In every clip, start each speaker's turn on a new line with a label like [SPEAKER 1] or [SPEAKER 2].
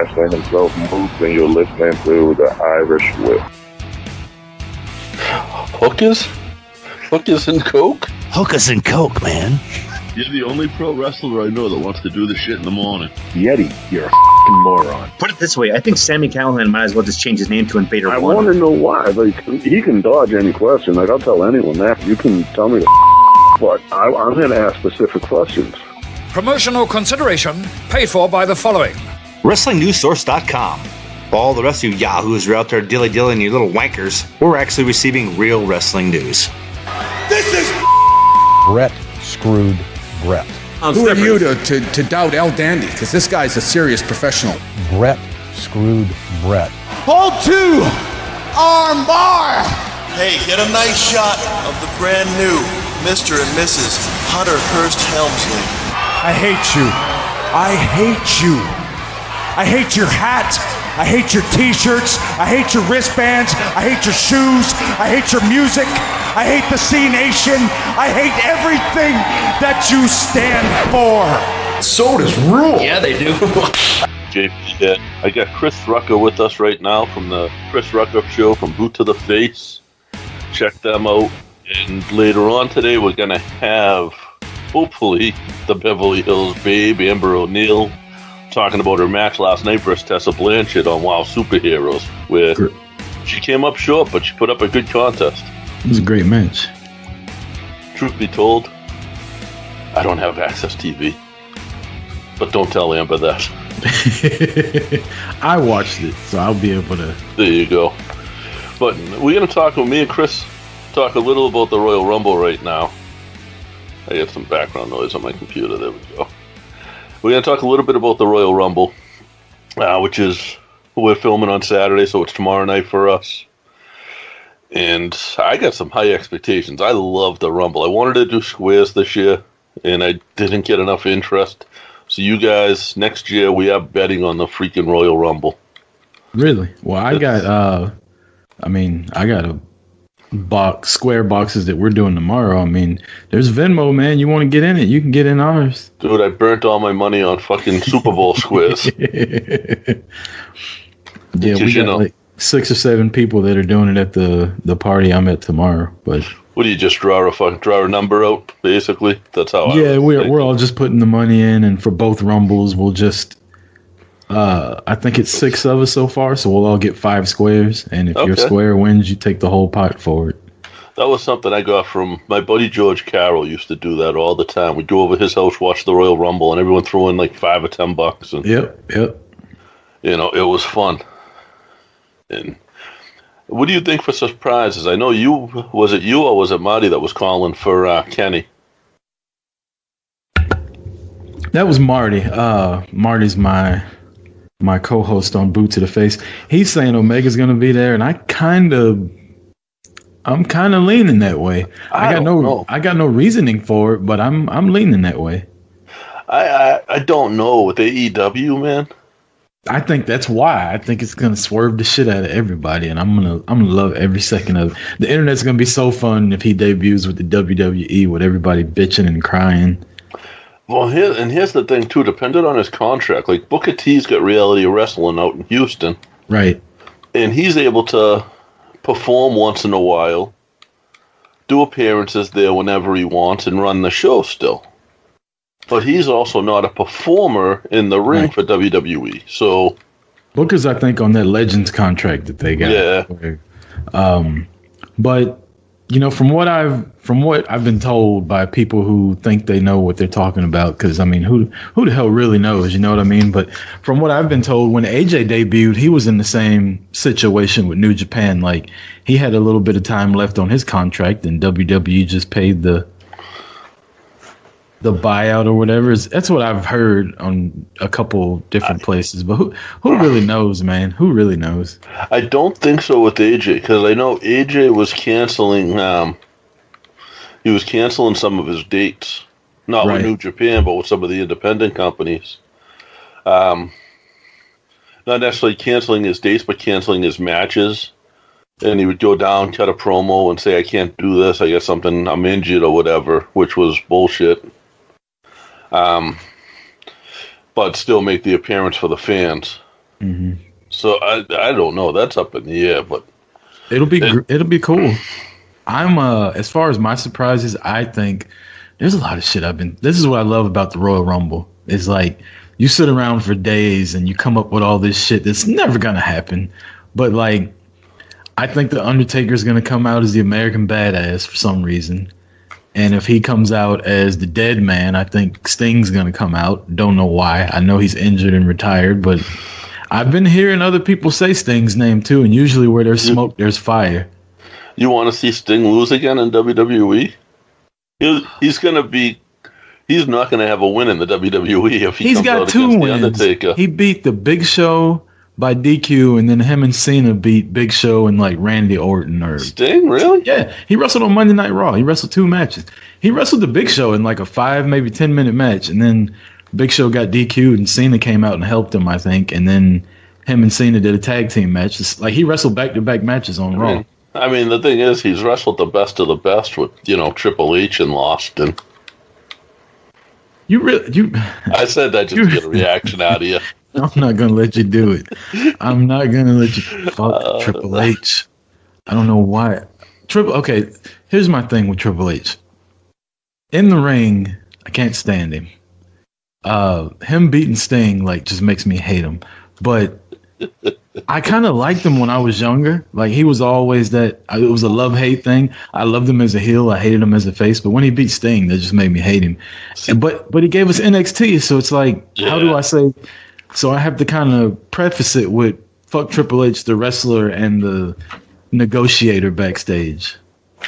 [SPEAKER 1] wrestling himself moves, and you're listening to the Irish Whip.
[SPEAKER 2] Hookers? Hookers and Coke?
[SPEAKER 3] Hookers and Coke, man.
[SPEAKER 4] You're the only pro wrestler I know that wants to do this shit in the morning.
[SPEAKER 1] Yeti, you're a f***ing moron.
[SPEAKER 5] Put it this way, I think Sami Callihan might as well just change his name to Invader 1.
[SPEAKER 1] I want to know why. Like, he can dodge any question. Like, I'll tell anyone that. You can tell me but I'm going to ask specific questions.
[SPEAKER 6] Promotional consideration paid for by the following.
[SPEAKER 3] WrestlingNewsSource.com. All the rest of you yahoos are out there dilly-dillying you little wankers. We're actually receiving real wrestling news.
[SPEAKER 6] This is
[SPEAKER 7] Brett screwed Brett.
[SPEAKER 6] Who are you to doubt El Dandy? Because this guy's a serious professional.
[SPEAKER 7] Brett screwed Brett.
[SPEAKER 6] Hold 2! Arm bar!
[SPEAKER 8] Hey, get a nice shot of the brand new Mr. and Mrs. Hunter Hearst Helmsley.
[SPEAKER 6] I hate you. I hate you. I hate your hat. I hate your t-shirts. I hate your wristbands. I hate your shoes. I hate your music. I hate the C Nation. I hate everything that you stand for.
[SPEAKER 8] Sodas rule.
[SPEAKER 5] Yeah, they do.
[SPEAKER 2] JP here. I got Chris Rucker with us right now from the Chris Rucker Show from Boot to the Face. Check them out. And later on today, we're going to have, hopefully, the Beverly Hills Babe, Amber O'Neil, talking about her match last night versus Tessa Blanchard on WoW Superheroes, where she came up short, but she put up a good contest.
[SPEAKER 9] It was a great match.
[SPEAKER 2] Truth be told, I don't have Access TV. But don't tell Amber that.
[SPEAKER 9] I watched it, so I'll be able to.
[SPEAKER 2] There you go. But we're going to talk with me and Chris, talk a little about the Royal Rumble right now. I have some background noise on my computer. There we go. We're going to talk a little bit about the Royal Rumble, which is, we're filming on Saturday, so it's tomorrow night for us. And I got some high expectations. I love the Rumble. I wanted to do squares this year, and I didn't get enough interest. So you guys, next year, we are betting on the freaking Royal Rumble.
[SPEAKER 9] Really? Well, I got a square boxes that we're doing tomorrow. I mean, there's Venmo, man. You want to get in it, you can get in ours.
[SPEAKER 2] Dude, I burnt all my money on fucking Super Bowl squares.
[SPEAKER 9] Yeah, we got like 6 or 7 people that are doing it at the party I'm at tomorrow. But
[SPEAKER 2] what do you just draw a number out, basically? That's how
[SPEAKER 9] we're all just putting the money in, and for both Rumbles we'll just I think it's 6 of us so far, so we'll all get 5 squares, and if your square wins, you take the whole pot for it.
[SPEAKER 2] That was something I got from my buddy George Carroll. Used to do that all the time. We'd go over his house, watch the Royal Rumble, and everyone threw in like $5 or $10. And,
[SPEAKER 9] Yep.
[SPEAKER 2] You know, it was fun. And what do you think for surprises? I know was it you or was it Marty that was calling for Kenny?
[SPEAKER 9] That was Marty. Marty's my co-host on Boot to the Face. He's saying Omega's going to be there, and I'm kind of leaning that way. I got no reasoning for it, but I'm leaning that way.
[SPEAKER 2] I don't know with AEW, man.
[SPEAKER 9] I think that's why. I think it's gonna swerve the shit out of everybody, and I'm gonna love every second of it. The internet's gonna be so fun if he debuts with the WWE with everybody bitching and crying.
[SPEAKER 2] Well, here's the thing too. Depending on his contract, like Booker T's got Reality Wrestling out in Houston,
[SPEAKER 9] right?
[SPEAKER 2] And he's able to perform once in a while, do appearances there whenever he wants, and run the show still. But he's also not a performer in the ring for WWE. So
[SPEAKER 9] Booker's, I think, on that Legends contract that they got.
[SPEAKER 2] Yeah.
[SPEAKER 9] But you know, from what I've been told by people who think they know what they're talking about, because I mean, who the hell really knows? You know what I mean? But from what I've been told, when AJ debuted, he was in the same situation with New Japan. Like, he had a little bit of time left on his contract, and WWE just paid the buyout or whatever. That's what I've heard on a couple different places. But who really knows, man? Who really knows?
[SPEAKER 2] I don't think so with AJ, because I know AJ was canceling. He was canceling some of his dates, not with New Japan, but with some of the independent companies. Not necessarily canceling his dates, but canceling his matches. And he would go down, cut a promo, and say, "I can't do this. I got something. I'm injured or whatever," which was bullshit. But still make the appearance for the fans.
[SPEAKER 9] Mm-hmm.
[SPEAKER 2] So I don't know. That's up in the air, but
[SPEAKER 9] it'll be cool. I'm as far as my surprises, I think there's a lot of shit this is what I love about the Royal Rumble. It's like you sit around for days and you come up with all this shit that's never gonna happen. But like I think the Undertaker's gonna come out as the American Badass for some reason. And if he comes out as the Dead Man, I think Sting's gonna come out. Don't know why. I know he's injured and retired, but I've been hearing other people say Sting's name too, and usually where there's smoke, there's fire.
[SPEAKER 2] You want to see Sting lose again in WWE? He's not going to have a win in the WWE if he comes out against the Undertaker.
[SPEAKER 9] He beat the Big Show by DQ, and then him and Cena beat Big Show and like Randy Orton or
[SPEAKER 2] Sting. Really?
[SPEAKER 9] Yeah, he wrestled on Monday Night Raw. He wrestled 2 matches. He wrestled the Big Show in like a 5, maybe 10-minute match, and then Big Show got DQ'd, and Cena came out and helped him, I think, and then him and Cena did a tag team match. It's like he wrestled back-to-back matches on Raw.
[SPEAKER 2] I mean, the thing is, he's wrestled the best of the best with, Triple H and lost. And I said that just to get a reaction out of you.
[SPEAKER 9] I'm not gonna let you do it. I'm not gonna let you fuck Triple H. I don't know why. Okay, here's my thing with Triple H. In the ring, I can't stand him. Him beating Sting like just makes me hate him. But I kind of liked him when I was younger. Like he was always it was a love-hate thing. I loved him as a heel. I hated him as a face. But when he beat Sting, that just made me hate him. But he gave us NXT, so it's like, how do I say? So I have to kind of preface it with fuck Triple H, the wrestler and the negotiator backstage.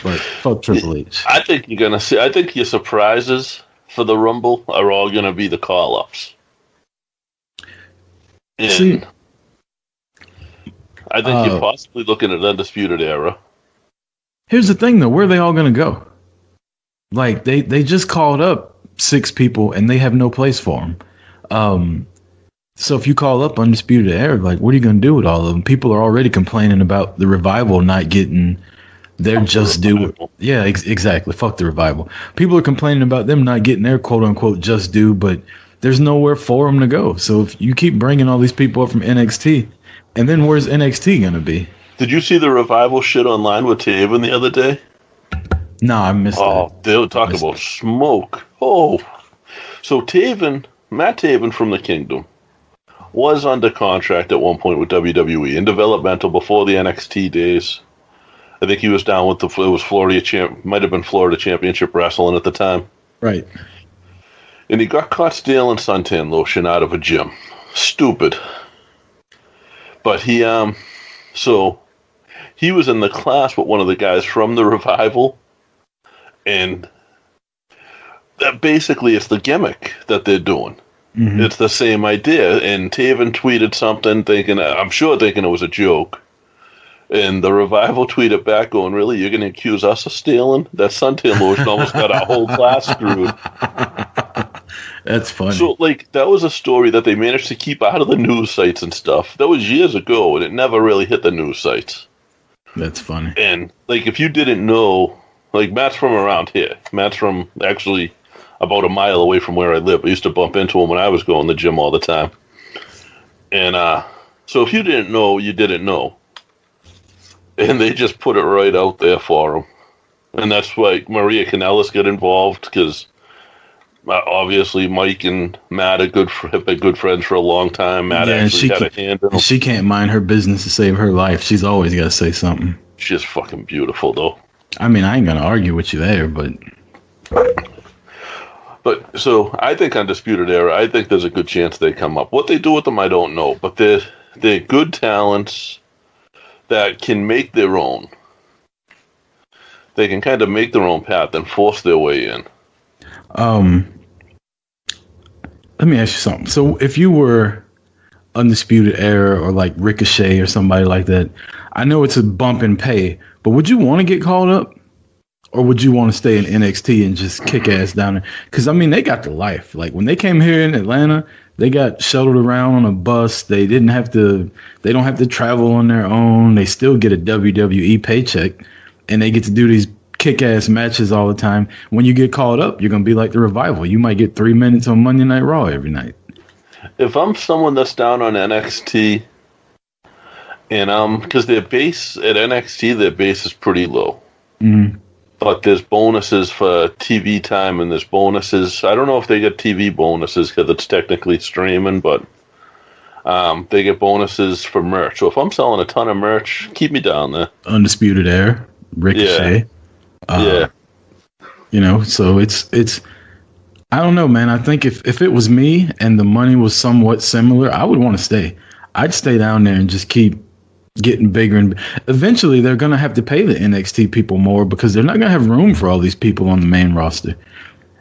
[SPEAKER 9] But fuck Triple H.
[SPEAKER 2] I think you're gonna see. I think your surprises for the Rumble are all gonna be the call-ups. See, I think you're possibly looking at Undisputed Era.
[SPEAKER 9] Here's the thing, though. Where are they all going to go? Like, they just called up 6 people, and they have no place for them. So if you call up Undisputed Era, like, what are you going to do with all of them? People are already complaining about the Revival not getting their just due. Yeah, exactly. Fuck the Revival. People are complaining about them not getting their quote-unquote just due, but there's nowhere for them to go. So if you keep bringing all these people up from NXT, and then where's NXT going to be?
[SPEAKER 2] Did you see the Revival shit online with Taven the other day?
[SPEAKER 9] No, I missed that.
[SPEAKER 2] Oh, they were talking about smoke. Oh. So Matt Taven from the Kingdom was under contract at one point with WWE in developmental before the NXT days. I think he was down with might have been Florida Championship Wrestling at the time.
[SPEAKER 9] Right.
[SPEAKER 2] And he got caught stealing suntan lotion out of a gym. Stupid. But he was in the class with one of the guys from the Revival, and that basically it's the gimmick that they're doing. Mm-hmm. It's the same idea. And Taven tweeted something I'm sure thinking it was a joke. And the Revival tweeted back going, really, you're going to accuse us of stealing? That suntan lotion almost got our whole class screwed.
[SPEAKER 9] That's funny.
[SPEAKER 2] So, that was a story that they managed to keep out of the news sites and stuff. That was years ago, and it never really hit the news sites.
[SPEAKER 9] That's funny.
[SPEAKER 2] And, if you didn't know, Matt's from around here. Matt's from, actually, about a mile away from where I live. I used to bump into him when I was going to the gym all the time. And, so if you didn't know, you didn't know. And they just put it right out there for him. And that's why Maria Kanellis got involved, because obviously Mike and Matt have been good friends for a long time. Matt actually had a hand in them.
[SPEAKER 9] She can't mind her business to save her life. She's always got to say something.
[SPEAKER 2] She's fucking beautiful, though.
[SPEAKER 9] I mean, I ain't going to argue with you there, but...
[SPEAKER 2] But, so, I think Undisputed Era, I think there's a good chance they come up. What they do with them, I don't know. But they're good talents that can make their own. They can kind of make their own path and force their way in.
[SPEAKER 9] Let me ask you something. So if you were Undisputed Era or like Ricochet or somebody like that, I know it's a bump in pay, but would you want to get called up? Or would you want to stay in NXT and just kick ass down there? Because, I mean, they got the life. Like, when they came here in Atlanta, they got shuttled around on a bus. They don't have to travel on their own. They still get a WWE paycheck. And they get to do these kick-ass matches all the time. When you get called up, you're going to be like the Revival. You might get 3 minutes on Monday Night Raw every night.
[SPEAKER 2] if I'm someone that's down on NXT, and because their base at NXT, their base is pretty low.
[SPEAKER 9] Mm-hmm.
[SPEAKER 2] But there's bonuses for TV time, and there's bonuses. I don't know if they get TV bonuses because it's technically streaming, but they get bonuses for merch. So if I'm selling a ton of merch, keep me down there.
[SPEAKER 9] Undisputed Era, Ricochet.
[SPEAKER 2] Yeah.
[SPEAKER 9] So it's. I don't know, man. I think if it was me and the money was somewhat similar, I would want to stay. I'd stay down there and just keep getting bigger, and eventually they're going to have to pay the NXT people more because they're not going to have room for all these people on the main roster.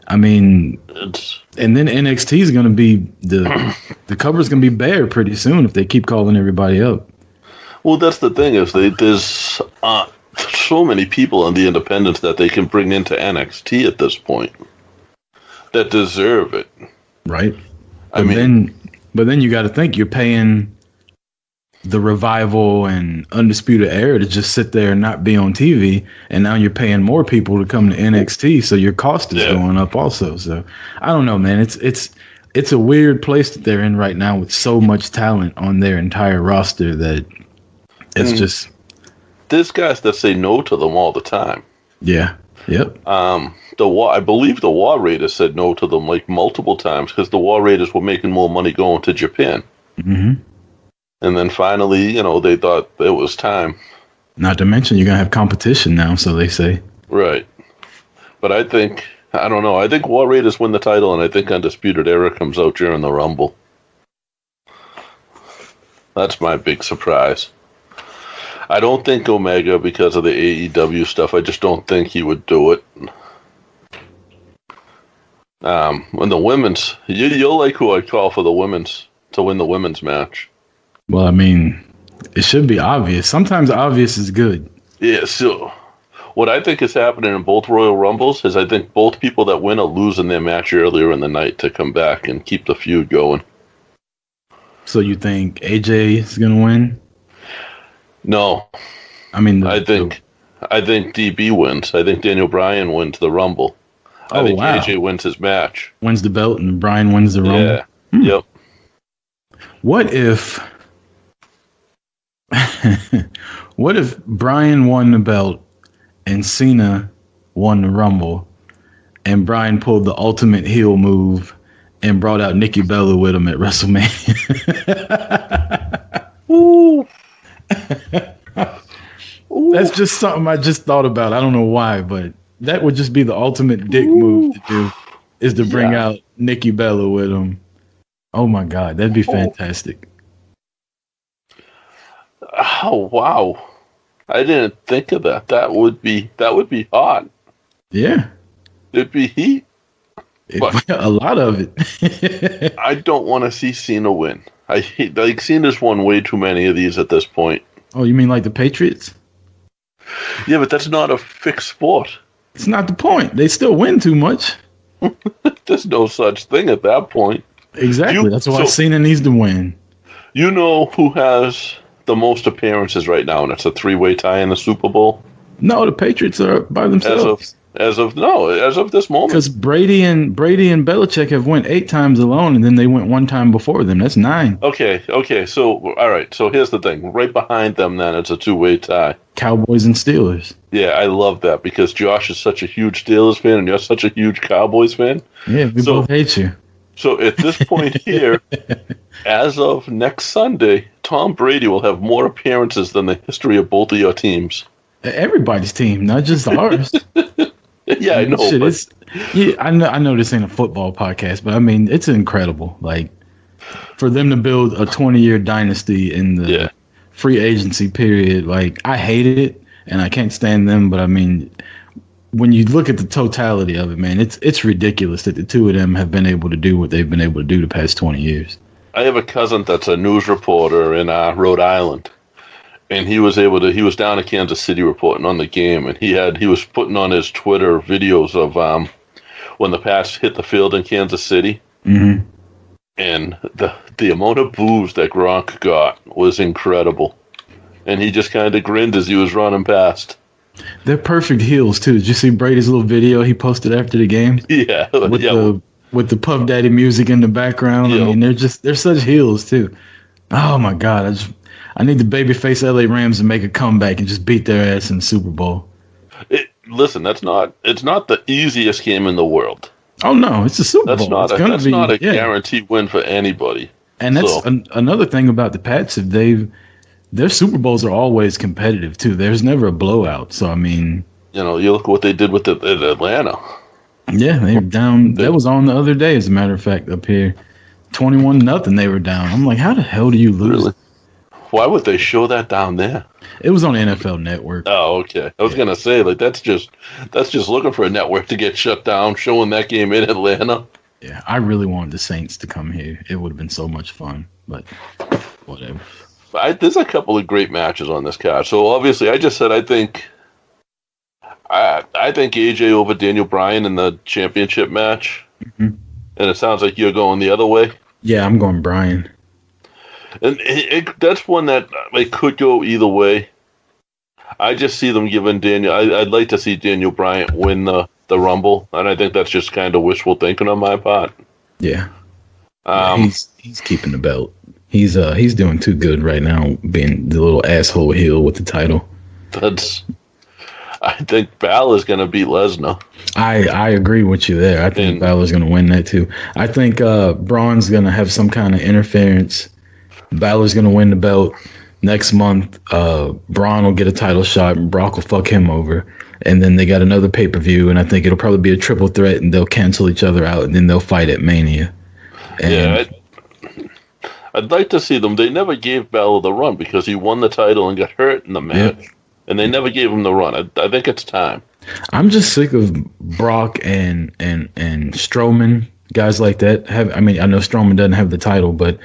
[SPEAKER 9] I mean, and then NXT is going to be the cover's going to be bare pretty soon if they keep calling everybody up.
[SPEAKER 2] Well, that's the thing is there's so many people on the independents that they can bring into NXT at this point that deserve it,
[SPEAKER 9] right? But then you got to think you're paying the Revival and Undisputed Era to just sit there and not be on TV, and now you're paying more people to come to NXT, so your cost is going up also. So I don't know, man. It's a weird place that they're in right now with so much talent on their entire roster that it's just.
[SPEAKER 2] There's guys that say no to them all the time.
[SPEAKER 9] Yeah. Yep.
[SPEAKER 2] I believe the War Raiders said no to them like multiple times because the War Raiders were making more money going to Japan.
[SPEAKER 9] Mm-hmm.
[SPEAKER 2] And then finally, they thought it was time.
[SPEAKER 9] Not to mention you're going to have competition now, so they say.
[SPEAKER 2] Right. But I don't know. I think War Raiders win the title, and I think Undisputed Era comes out during the Rumble. That's my big surprise. I don't think Omega, because of the AEW stuff, I just don't think he would do it. When the women's, you'll like who I call for the women's to win the women's match.
[SPEAKER 9] Well, I mean, it should be obvious. Sometimes obvious is good.
[SPEAKER 2] Yeah, so what I think is happening in both Royal Rumbles is I think both people that win are losing their match earlier in the night to come back and keep the feud going.
[SPEAKER 9] So you think AJ is going to win?
[SPEAKER 2] No.
[SPEAKER 9] I mean,
[SPEAKER 2] I think DB wins. I think Daniel Bryan wins the Rumble. I think AJ wins his match.
[SPEAKER 9] Wins the belt and Bryan wins the Rumble?
[SPEAKER 2] Yeah. Yep.
[SPEAKER 9] What if Bryan won the belt and Cena won the Rumble and Bryan pulled the ultimate heel move and brought out Nikki Bella with him at WrestleMania?
[SPEAKER 2] Ooh.
[SPEAKER 9] That's just something I just thought about. I don't know why, but that would just be the ultimate dick move to do, is to bring out Nikki Bella with him. Oh my God, that'd be fantastic.
[SPEAKER 2] Oh wow. I didn't think of that. That would be hot.
[SPEAKER 9] Yeah.
[SPEAKER 2] It'd be heat. But
[SPEAKER 9] a lot of it.
[SPEAKER 2] I don't want to see Cena win. I hate Cena's won way too many of these at this point.
[SPEAKER 9] Oh, you mean like the Patriots?
[SPEAKER 2] Yeah, but that's not a fixed sport.
[SPEAKER 9] It's not the point. They still win too much.
[SPEAKER 2] There's no such thing at that point.
[SPEAKER 9] Exactly. That's why Cena needs to win. You
[SPEAKER 2] know who has the most appearances right now, and it's a three-way tie in the Super Bowl?
[SPEAKER 9] No, the Patriots are by themselves.
[SPEAKER 2] As of this moment.
[SPEAKER 9] Because Brady and Belichick have went 8 times alone, and then they went 1 time before them. That's 9.
[SPEAKER 2] Okay. So, all right. So here's the thing. Right behind them, then, it's a 2-way tie.
[SPEAKER 9] Cowboys and Steelers.
[SPEAKER 2] Yeah, I love that because Josh is such a huge Steelers fan, and you're such a huge Cowboys fan.
[SPEAKER 9] Yeah, we both hate you.
[SPEAKER 2] So at this point here, as of next Sunday, Tom Brady will have more appearances than the history of both of your teams.
[SPEAKER 9] Everybody's team, not just ours.
[SPEAKER 2] Yeah, I know.
[SPEAKER 9] I know this ain't a football podcast, but I mean, it's incredible. Like, for them to build a 20-year dynasty in the free agency period, like, I hated it, and I can't stand them, but I mean, when you look at the totality of it, man, it's ridiculous that the two of them have been able to do what they've been able to do the past 20 years.
[SPEAKER 2] I have a cousin that's a news reporter in Rhode Island. And he was down in Kansas City reporting on the game, and he was putting on his Twitter videos of when the pass hit the field in Kansas City.
[SPEAKER 9] Mm-hmm.
[SPEAKER 2] And the amount of boos that Gronk got was incredible. And he just kind of grinned as he was running past.
[SPEAKER 9] They're perfect heels, too. Did you see Brady's little video he posted after the game?
[SPEAKER 2] Yeah.
[SPEAKER 9] With with the Puff Daddy music in the background.
[SPEAKER 2] Yep.
[SPEAKER 9] I mean, they're such heels too. Oh my God, I need the babyface LA Rams to make a comeback and just beat their ass in the Super Bowl.
[SPEAKER 2] Listen, it's not the easiest game in the world.
[SPEAKER 9] Oh no, it's a Super
[SPEAKER 2] That's
[SPEAKER 9] Bowl.
[SPEAKER 2] not a guaranteed win for anybody.
[SPEAKER 9] And that's another thing about the Pats. Their Super Bowls are always competitive too. There's never a blowout. So I mean,
[SPEAKER 2] you look what they did with Atlanta.
[SPEAKER 9] Yeah, they were down. That was on the other day, as a matter of fact, up here, 21-0. They were down. I'm like, how the hell do you lose?
[SPEAKER 2] Really? Why would they show that down there?
[SPEAKER 9] It was on NFL Network.
[SPEAKER 2] Oh, okay. I was gonna say, like, that's just looking for a network to get shut down, showing that game in Atlanta.
[SPEAKER 9] Yeah, I really wanted the Saints to come here. It would have been so much fun, but whatever.
[SPEAKER 2] There's a couple of great matches on this card. So obviously, I just said I think AJ over Daniel Bryan in the championship match, and it sounds like you're going the other way.
[SPEAKER 9] Yeah, I'm going Bryan.
[SPEAKER 2] And that's one that could go either way. I just see them giving Daniel. I'd like to see Daniel Bryan win the Rumble, and I think that's just kind of wishful thinking on my part.
[SPEAKER 9] Yeah, he's keeping the belt. He's doing too good right now, being the little asshole heel with the title.
[SPEAKER 2] I think Balor's going to beat Lesnar.
[SPEAKER 9] I agree with you there. I think Balor's going to win that too. I think Braun's going to have some kind of interference. Balor's going to win the belt next month. Braun will get a title shot, and Brock will fuck him over. And then they got another pay-per-view, and I think it'll probably be a triple threat, and they'll cancel each other out, and then they'll fight at Mania. And
[SPEAKER 2] I'd like to see them. They never gave Balor the run because he won the title and got hurt in the match. Yep. And they never gave him the run. I think it's time.
[SPEAKER 9] I'm just sick of Brock and Strowman, guys like that. I know Strowman doesn't have the title, but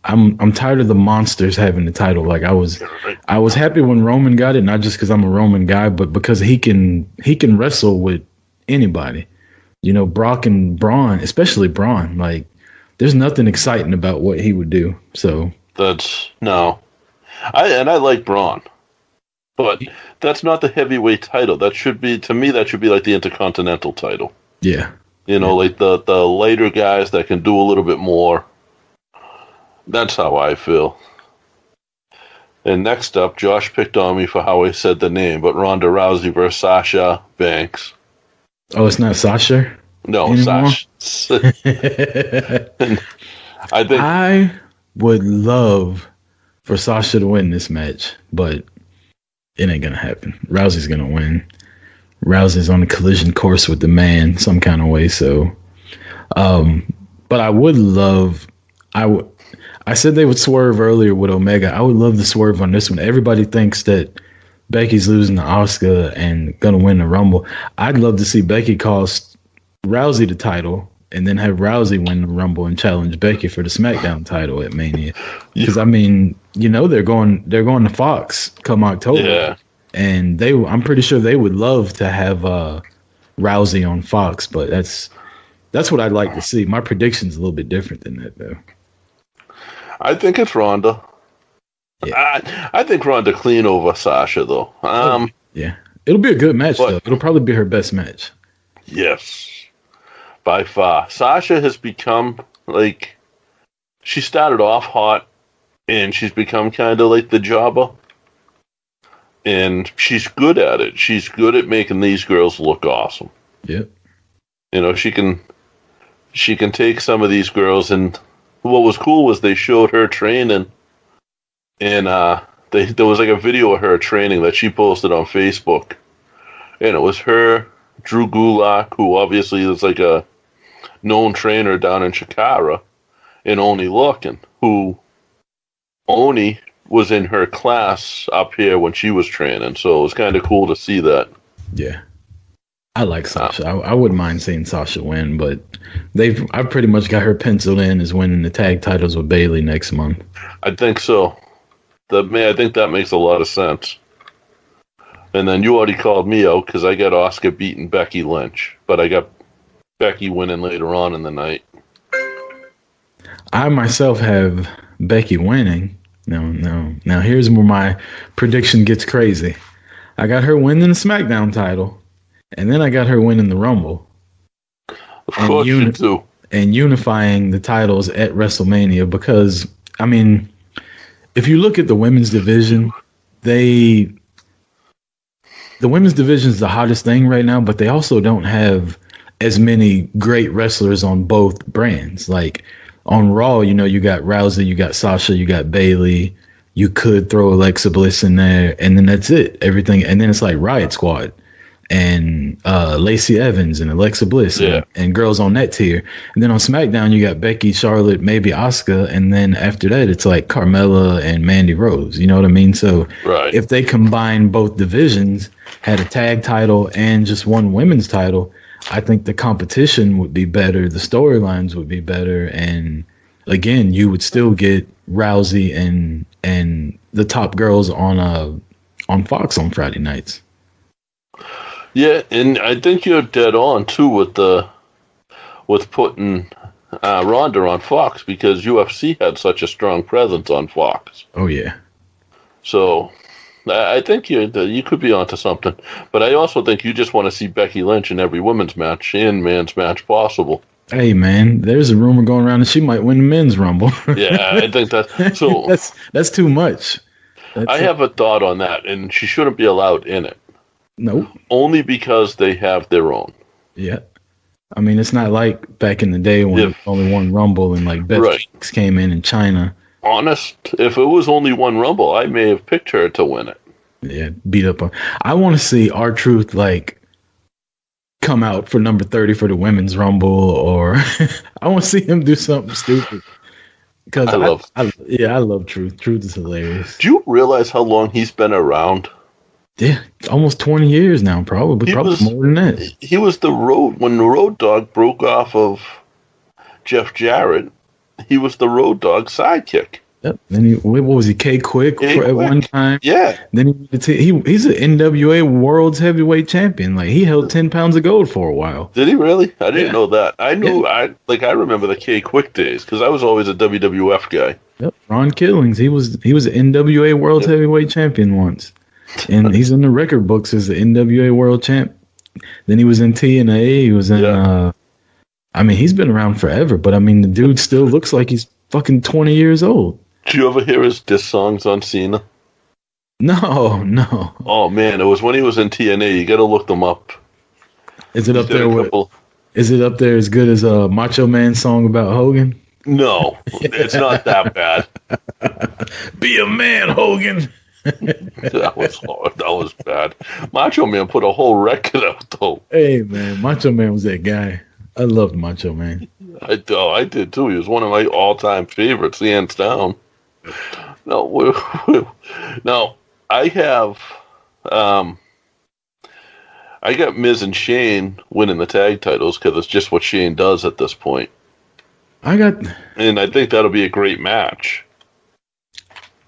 [SPEAKER 9] I'm tired of the monsters having the title. Like I was happy when Roman got it, not just because I'm a Roman guy, but because he can wrestle with anybody. Brock and Braun, especially Braun. Like there's nothing exciting about what he would do. So
[SPEAKER 2] I like Braun. But that's not the heavyweight title. That should be like the Intercontinental title.
[SPEAKER 9] Yeah.
[SPEAKER 2] Like the lighter guys that can do a little bit more. That's how I feel. And next up, Josh picked on me for how I said the name, but Ronda Rousey versus Sasha Banks.
[SPEAKER 9] Oh, it's not Sasha?
[SPEAKER 2] No,
[SPEAKER 9] anymore?
[SPEAKER 2] Sasha.
[SPEAKER 9] I would love for Sasha to win this match, but it ain't gonna happen. Rousey's gonna win. Rousey's on a collision course with the man some kind of way. So, but I would love. I said they would swerve earlier with Omega. I would love to swerve on this one. Everybody thinks that Becky's losing to Asuka and gonna win the Rumble. I'd love to see Becky cost Rousey the title and then have Rousey win the Rumble and challenge Becky for the SmackDown title at Mania. Because they're going to Fox come October.
[SPEAKER 2] Yeah.
[SPEAKER 9] And I'm pretty sure they would love to have Rousey on Fox, but that's what I'd like to see. My prediction's a little bit different than that, though.
[SPEAKER 2] I think it's Ronda. Yeah. I think Ronda clean over Sasha, though.
[SPEAKER 9] Yeah. It'll be a good match, though. It'll probably be her best match.
[SPEAKER 2] Yes. By far. Sasha has become, she started off hot, and she's become kind of like the jobber. And she's good at it. She's good at making these girls look awesome.
[SPEAKER 9] Yep.
[SPEAKER 2] She can take some of these girls, and what was cool was they showed her training, and there was a video of her training that she posted on Facebook, and it was her, Drew Gulak, who obviously is a known trainer down in Chicago, and Oni Lorcan, who Oni was in her class up here when she was training, so it was kind of cool to see that.
[SPEAKER 9] Yeah. I like Sasha. I wouldn't mind seeing Sasha win, but I've pretty much got her penciled in as winning the tag titles with Bayley next month.
[SPEAKER 2] I think so. I think that makes a lot of sense. And then you already called me out because I got Asuka beating Becky Lynch, but I got Becky winning later on in the night.
[SPEAKER 9] I myself have Becky winning. Now here's where my prediction gets crazy. I got her winning the SmackDown title, and then I got her winning the Rumble.
[SPEAKER 2] Of course you do.
[SPEAKER 9] And unifying the titles at WrestleMania, because I mean, if you look at the women's division, the women's division is the hottest thing right now, but they also don't have as many great wrestlers on both brands. Like on Raw, you know, you got Rousey, you got Sasha, you got Bayley. You could throw Alexa Bliss in there, and then that's it. Everything, and then it's like Riot Squad and Lacey Evans and Alexa Bliss and girls on that tier. And then on SmackDown, you got Becky, Charlotte, maybe Asuka, and then after that, it's like Carmella and Mandy Rose. You know what I mean? So if they combine both divisions, had a tag title and just one women's title, I think the competition would be better, the storylines would be better, and again, you would still get Rousey and the top girls on Fox on Friday nights.
[SPEAKER 2] Yeah, and I think you're dead on too with putting Ronda on Fox, because UFC had such a strong presence on Fox.
[SPEAKER 9] Oh yeah.
[SPEAKER 2] So I think you could be onto something, but I also think you just want to see Becky Lynch in every women's match and man's match possible.
[SPEAKER 9] Hey man, there's a rumor going around that she might win the men's rumble.
[SPEAKER 2] Yeah, I think so.
[SPEAKER 9] That's too much.
[SPEAKER 2] I have a thought on that, and she shouldn't be allowed in it.
[SPEAKER 9] Nope.
[SPEAKER 2] Only because they have their own.
[SPEAKER 9] Yeah. I mean, it's not like back in the day when only one rumble and like Beth Phoenix came in China.
[SPEAKER 2] Honest, if it was only one rumble, I may have picked her to win it.
[SPEAKER 9] Yeah, beat up on. I want to see R-Truth like come out for number 30 for the women's rumble, or I want to see him do something stupid. Because I love Truth. Truth is hilarious.
[SPEAKER 2] Do you realize how long he's been around?
[SPEAKER 9] Yeah, almost 20 years now, probably more than that.
[SPEAKER 2] He was when the Road Dogg broke off of Jeff Jarrett. He was the Road Dogg sidekick.
[SPEAKER 9] Yep. Then what was he? K-Quick at one time.
[SPEAKER 2] Yeah.
[SPEAKER 9] Then he's an NWA World's Heavyweight Champion. Like he held 10 pounds of gold for a while.
[SPEAKER 2] Did he really? I didn't know that. I knew I remember the K-Quick days because I was always a WWF guy.
[SPEAKER 9] Yep. Ron Killings. He was an NWA World's Heavyweight Champion once, and he's in the record books as the NWA World Champ. Then he was in TNA. He was in. I mean, he's been around forever, but I mean, the dude still looks like he's fucking 20 years old.
[SPEAKER 2] Did you ever hear his diss songs on Cena?
[SPEAKER 9] No.
[SPEAKER 2] Oh man, it was when he was in TNA. You got to look them up.
[SPEAKER 9] Is it up there? Is it up there as good as a Macho Man song about Hogan?
[SPEAKER 2] No, it's not that bad.
[SPEAKER 9] Be a man, Hogan.
[SPEAKER 2] That was bad. Macho Man put a whole record out though.
[SPEAKER 9] Hey man, Macho Man was that guy. I loved Macho Man.
[SPEAKER 2] I did too. He was one of my all-time favorites, hands down. Now I have, I got Miz and Shane winning the tag titles because it's just what Shane does at this point. And I think that'll be a great match.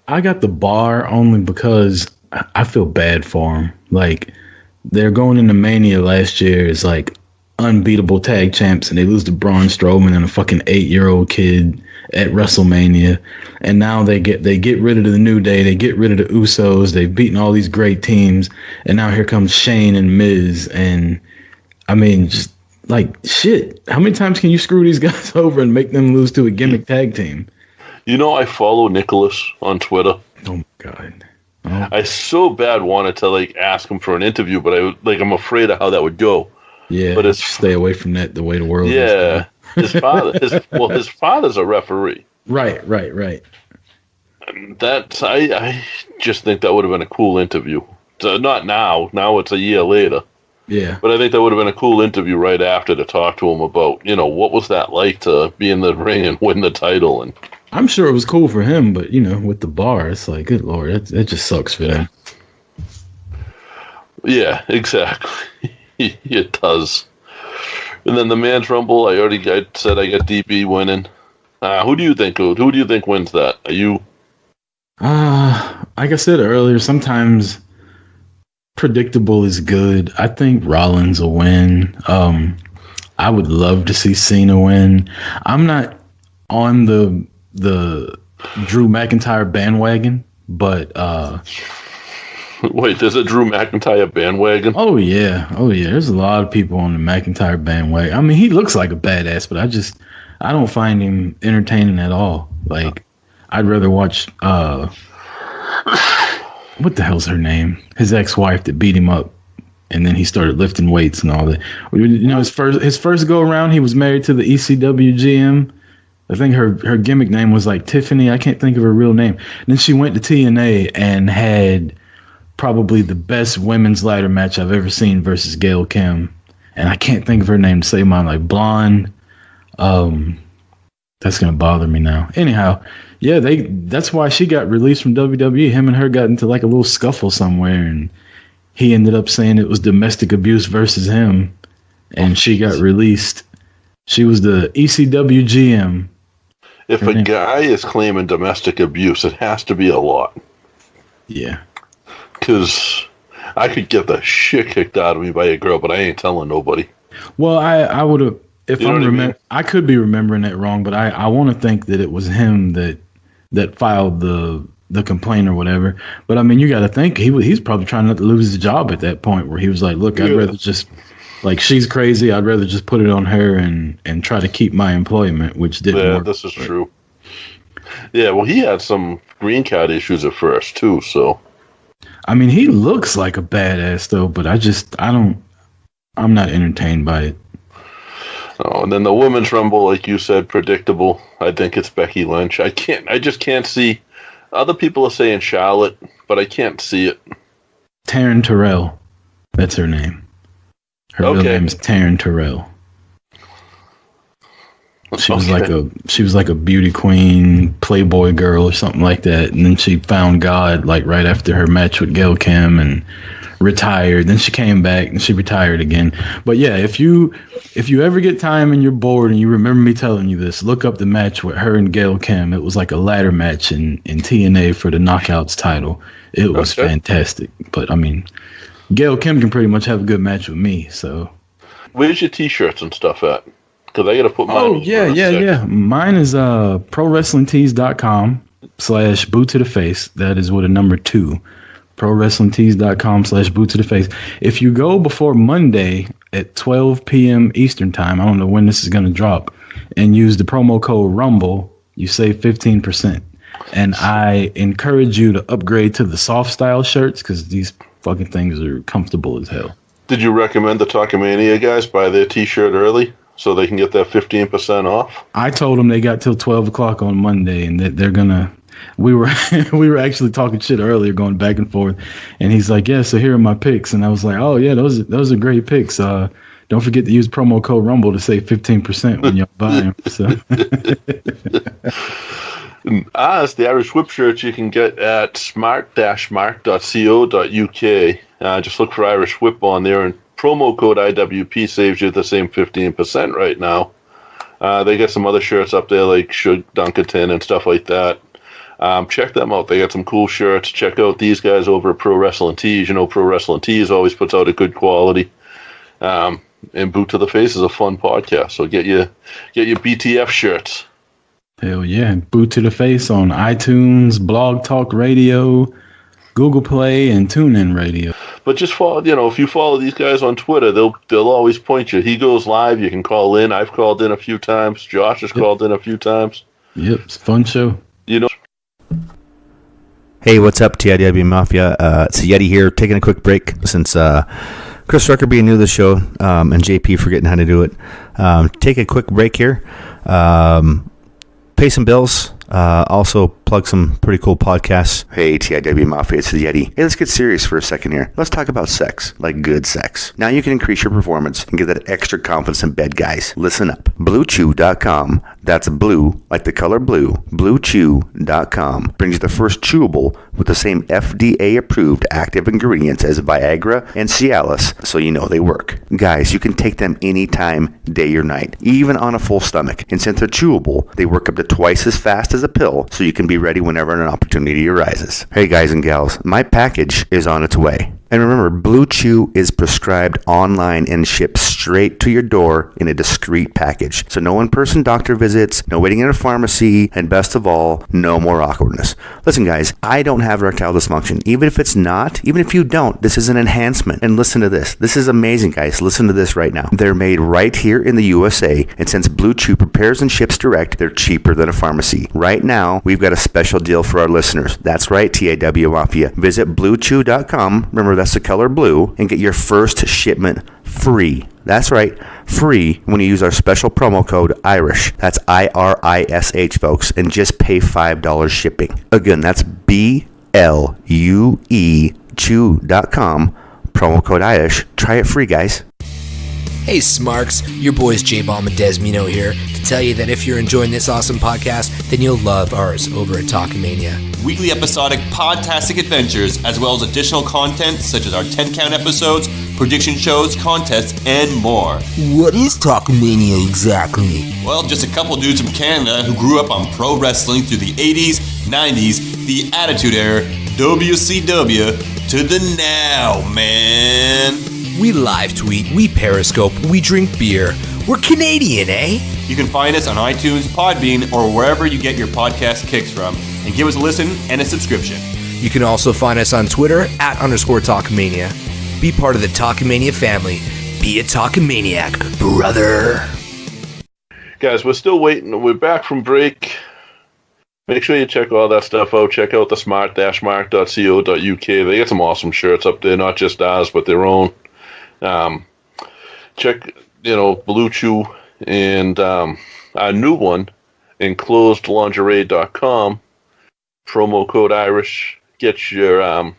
[SPEAKER 9] I got the Bar only because I feel bad for them. Like they're going into Mania last year. It's like unbeatable tag champs, and they lose to Braun Strowman and a fucking 8-year-old kid at WrestleMania. And now they get rid of the New Day, they get rid of the Usos, they've beaten all these great teams, and now here comes Shane and Miz. And I mean, just like shit, how many times can you screw these guys over and make them lose to a gimmick tag team?
[SPEAKER 2] You know, I follow Nicholas on Twitter.
[SPEAKER 9] Oh my god. Oh.
[SPEAKER 2] I so bad wanted to like ask him for an interview, but I'm afraid of how that would go.
[SPEAKER 9] Yeah, but stay away from that. The way the world.
[SPEAKER 2] Yeah, his father's a referee.
[SPEAKER 9] Right.
[SPEAKER 2] And I just think that would have been a cool interview. So not now. Now it's a year later.
[SPEAKER 9] Yeah.
[SPEAKER 2] But I think that would have been a cool interview right after to talk to him about, what was that like to be in the ring and win the title. And
[SPEAKER 9] I'm sure it was cool for him, but with the Bar, it's like, good lord, it just sucks for them.
[SPEAKER 2] Yeah, exactly. It does. And then the Man's Rumble, I said I got DB winning. Who do you think wins that? Are you?
[SPEAKER 9] Like I said earlier, sometimes predictable is good. I think Rollins will win. I would love to see Cena win. I'm not on the Drew McIntyre bandwagon, but
[SPEAKER 2] Wait, there's a Drew McIntyre bandwagon?
[SPEAKER 9] Oh yeah. There's a lot of people on the McIntyre bandwagon. I mean, he looks like a badass, but I don't find him entertaining at all. Like, I'd rather watch what the hell's her name? His ex-wife that beat him up, and then he started lifting weights and all that. You know, his first go around, he was married to the ECW GM. I think her gimmick name was like Tiffany. I can't think of her real name. And then she went to TNA and had probably the best women's ladder match I've ever seen versus Gail Kim. And I can't think of her name to save mine. Like blonde. That's gonna bother me now. Anyhow, yeah, that's why she got released from WWE. Him and her got into like a little scuffle somewhere, and he ended up saying it was domestic abuse versus him, and she got released. She was the ECW GM.
[SPEAKER 2] If a guy is claiming domestic abuse, it has to be a lot.
[SPEAKER 9] Yeah.
[SPEAKER 2] Because I could get the shit kicked out of me by a girl, but I ain't telling nobody.
[SPEAKER 9] Well, I would have, if I'm remembering, I could be remembering that wrong, but I want to think that it was him that filed the complaint or whatever. But I mean, you got to think he's probably trying not to lose his job at that point, where he was like, look, I'd rather just, like, she's crazy. I'd rather just put it on her and try to keep my employment, which didn't work. Yeah,
[SPEAKER 2] this is true. Yeah, well, he had some green card issues at first too, so.
[SPEAKER 9] I mean, he looks like a badass though, but I'm not entertained by it.
[SPEAKER 2] Oh, and then the women's rumble, like you said, predictable. I think it's Becky Lynch. I just can't see. Other people are saying Charlotte, but I can't see it.
[SPEAKER 9] Taryn Terrell, that's her name. Her real name is Taryn Terrell. She was like a beauty queen, Playboy girl or something like that, and then she found God like right after her match with Gail Kim and retired. Then she came back and she retired again. But yeah, if you ever get time and you're bored and you remember me telling you this, look up the match with her and Gail Kim. It was like a ladder match in TNA for the Knockouts title. It was fantastic. But I mean, Gail Kim can pretty much have a good match with me. So
[SPEAKER 2] where's your t-shirts and stuff at? Because I got to put mine.
[SPEAKER 9] Oh, yeah. Mine is prowrestlingtees.com/boot to the face. That is with a number 2. prowrestlingtees.com/boot to the face. If you go before Monday at 12 p.m. Eastern time, I don't know when this is going to drop, and use the promo code RUMBLE, you save 15%. And I encourage you to upgrade to the soft style shirts because these fucking things are comfortable as hell.
[SPEAKER 2] Did you recommend the Talkamania guys buy their t-shirt early so they can get that 15% off?
[SPEAKER 9] I told them they got till 12 o'clock on Monday and that they're going to. We were actually talking shit earlier, going back and forth, and he's like, "Yeah, so here are my picks," and I was like, "Oh yeah, those are great picks. Don't forget to use promo code Rumble to save 15% when you buy them." So.
[SPEAKER 2] It's the Irish Whip shirts you can get at smart-mark.co.uk. Just look for Irish Whip on there, and promo code IWP saves you the same 15% right now. They got some other shirts up there like Shug Dunkerton and stuff like that. Check them out. They got some cool shirts. Check out these guys over at Pro Wrestling Tees. You know, Pro Wrestling Tees always puts out a good quality. And Boot to the Face is a fun podcast. So get your BTF shirts.
[SPEAKER 9] Hell yeah. Boot to the Face on iTunes, Blog Talk Radio, Google Play, and TuneIn Radio.
[SPEAKER 2] But just follow, if you follow these guys on Twitter, they'll always point you. He goes live. You can call in. I've called in a few times. Josh has called in a few times.
[SPEAKER 9] Yep, it's a fun show.
[SPEAKER 3] Hey, what's up, TIW Mafia? It's Yeti here, taking a quick break since Chris Rucker being new to the show and JP forgetting how to do it. Take a quick break here. Pay some bills. Also plug some pretty cool podcasts. Hey, TIW Mafia, it's the Yeti. Hey, let's get serious for a second here. Let's talk about sex, like good sex. Now you can increase your performance and get that extra confidence in bed, guys. Listen up. BlueChew.com. That's blue, like the color blue. BlueChew.com brings you the first chewable with the same FDA-approved active ingredients as Viagra and Cialis, so you know they work. Guys, you can take them anytime, day or night, even on a full stomach. And since they're chewable, they work up to twice as fast as a pill, so you can be ready whenever an opportunity arises. Hey guys and gals, my package is on its way. And remember, Blue Chew is prescribed online and shipped straight to your door in a discreet package. So no in-person doctor visits, no waiting in a pharmacy, and best of all, no more awkwardness. Listen, guys, I don't have erectile dysfunction. Even if you don't, this is an enhancement. And listen to this. This is amazing, guys. Listen to this right now. They're made right here in the USA, and since Blue Chew prepares and ships direct, they're cheaper than a pharmacy. Right now, we've got a special deal for our listeners. That's right, TAW Mafia. Visit BlueChew.com. Remember, that's the color blue, and get your first shipment free. That's right, free when you use our special promo code IRISH. That's IRISH, folks, and just pay $5 shipping. Again, that's BLUE Chew.com, promo code IRISH. Try it free, guys.
[SPEAKER 10] Hey Smarks, your boys J-Bomb and Desmino here to tell you that if you're enjoying this awesome podcast, then you'll love ours over at Talkamania.
[SPEAKER 11] Weekly episodic podtastic adventures, as well as additional content such as our 10-count episodes, prediction shows, contests, and more.
[SPEAKER 10] What is Talkamania exactly?
[SPEAKER 11] Well, just a couple dudes from Canada who grew up on pro wrestling through the 80s, 90s, the Attitude Era, WCW, to the now, man.
[SPEAKER 10] We live tweet, we periscope, we drink beer. We're Canadian, eh?
[SPEAKER 11] You can find us on iTunes, Podbean, or wherever you get your podcast kicks from, and give us a listen and a subscription.
[SPEAKER 10] You can also find us on Twitter @_Talkamania. Be part of the Talkamania family. Be a Talkamaniac, brother.
[SPEAKER 2] Guys, we're still waiting. We're back from break. Make sure you check all that stuff out. Check out the smart-mark.co.uk. They got some awesome shirts up there, not just ours, but their own. Check, Blue Chew and our new one, enclosedlingerie.com. Promo code IRISH. Get your,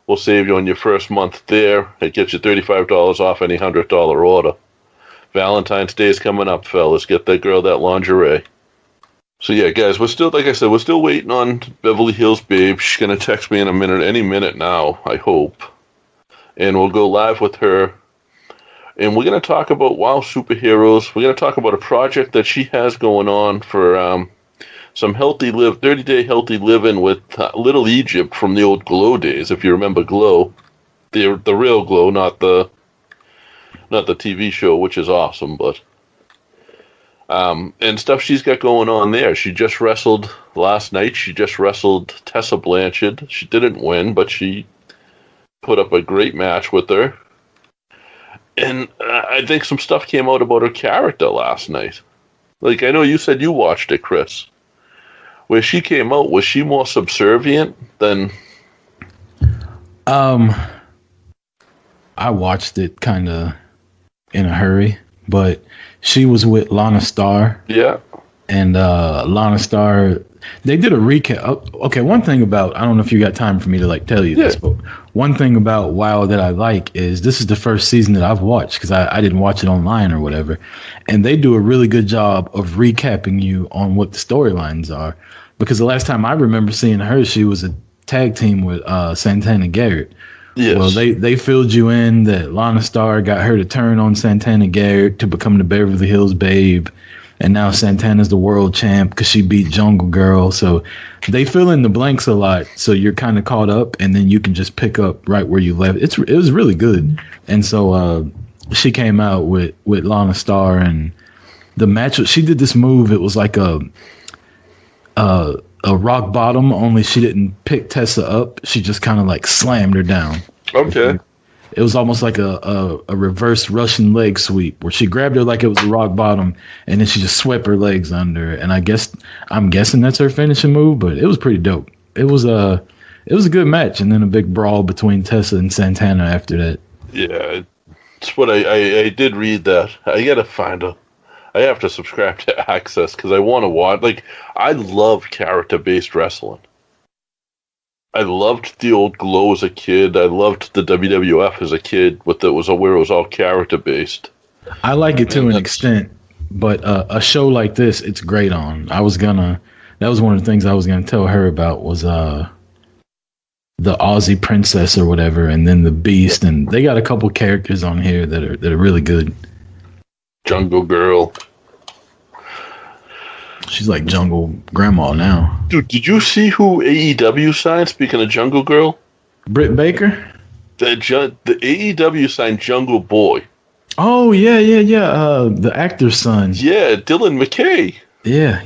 [SPEAKER 2] we'll save you on your first month there. It gets you $35 off any $100 order. Valentine's Day is coming up, fellas. Get that girl that lingerie. So yeah, guys, we're still, like I said, we're still waiting on Beverly Hills Babe. She's going to text me in a minute, any minute now, I hope. And we'll go live with her. And we're going to talk about WoW superheroes. We're going to talk about a project that she has going on for some 30-day healthy living with Little Egypt from the old Glow days, if you remember Glow. The real Glow, not the TV show, which is awesome, but... and stuff she's got going on there. She just wrestled last night. She just wrestled Tessa Blanchard. She didn't win, but she put up a great match with her. And I think some stuff came out about her character last night. Like, I know you said you watched it, Chris. Where she came out, was she more subservient than...
[SPEAKER 9] I watched it kind of in a hurry, but... She was with Lana Starr.
[SPEAKER 2] Yeah.
[SPEAKER 9] And Lana Starr, they did a recap. Okay, one thing about, I don't know if you got time for me to tell you this, but one thing about WoW that I like is this is the first season that I've watched because I didn't watch it online or whatever. And they do a really good job of recapping you on what the storylines are. Because the last time I remember seeing her, she was a tag team with Santana Garrett.
[SPEAKER 2] Yes.
[SPEAKER 9] Well, they filled you in that Lana Starr got her to turn on Santana Garrett to become the Beverly Hills Babe, and now Santana's the world champ because she beat Jungle Girl. So they fill in the blanks a lot, so you're kind of caught up, and then you can just pick up right where you left. It was really good, and so she came out with Lana Starr, and the match. She did this move. It was like a rock bottom, only she didn't pick Tessa up. She just kind of slammed her down.
[SPEAKER 2] Okay.
[SPEAKER 9] It was almost like a reverse Russian leg sweep where she grabbed her like it was a rock bottom and then she just swept her legs under. And I'm guessing that's her finishing move, but it was pretty dope. It was a good match, and then a big brawl between Tessa and Santana after that.
[SPEAKER 2] Yeah, it's what I did read that. I gotta find I have to subscribe to Access because I want to watch. I love character-based wrestling. I loved the old Glow as a kid. I loved the WWF as a kid, where it was all character-based.
[SPEAKER 9] I like it to an extent, but a show like this, it's great on. That was one of the things I was gonna tell her about was the Aussie Princess or whatever, and then the Beast, and they got a couple characters on here that are really good.
[SPEAKER 2] Jungle Girl.
[SPEAKER 9] She's like Jungle Grandma now.
[SPEAKER 2] Dude, did you see who AEW signed, speaking of Jungle Girl?
[SPEAKER 9] Britt Baker?
[SPEAKER 2] The AEW signed Jungle Boy.
[SPEAKER 9] Oh yeah. The actor's son.
[SPEAKER 2] Yeah, Dylan McKay.
[SPEAKER 9] Yeah.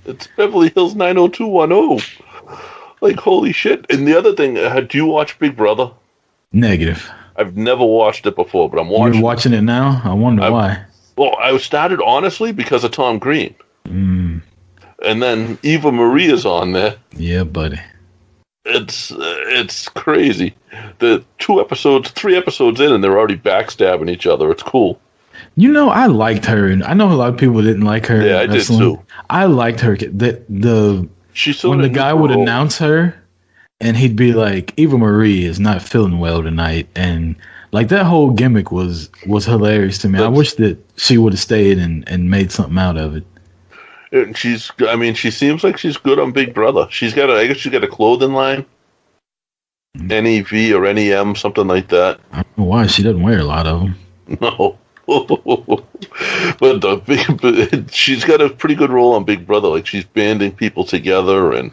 [SPEAKER 2] It's Beverly Hills 90210. Like, holy shit. And the other thing, do you watch Big Brother?
[SPEAKER 9] Negative.
[SPEAKER 2] I've never watched it before, but I'm watching.
[SPEAKER 9] You're watching it now? I wonder why.
[SPEAKER 2] Well, I started honestly because of Tom Green. And then Eva Maria's on there.
[SPEAKER 9] Yeah, buddy.
[SPEAKER 2] It's crazy. The 3 episodes in, and they're already backstabbing each other. It's cool.
[SPEAKER 9] You know, I liked her, and I know a lot of people didn't like her.
[SPEAKER 2] Yeah, I did too.
[SPEAKER 9] I liked her. When the guy would announce her, and he'd be like, "Eva Marie is not feeling well tonight," and like that whole gimmick was hilarious to me. I wish that she would have stayed and made something out of it.
[SPEAKER 2] And she seems like she's good on Big Brother. I guess she's got a clothing line, NEV or NEM, something like that.
[SPEAKER 9] I don't know why she doesn't wear a lot of them.
[SPEAKER 2] No. But she's got a pretty good role on Big Brother. Like, she's banding people together, and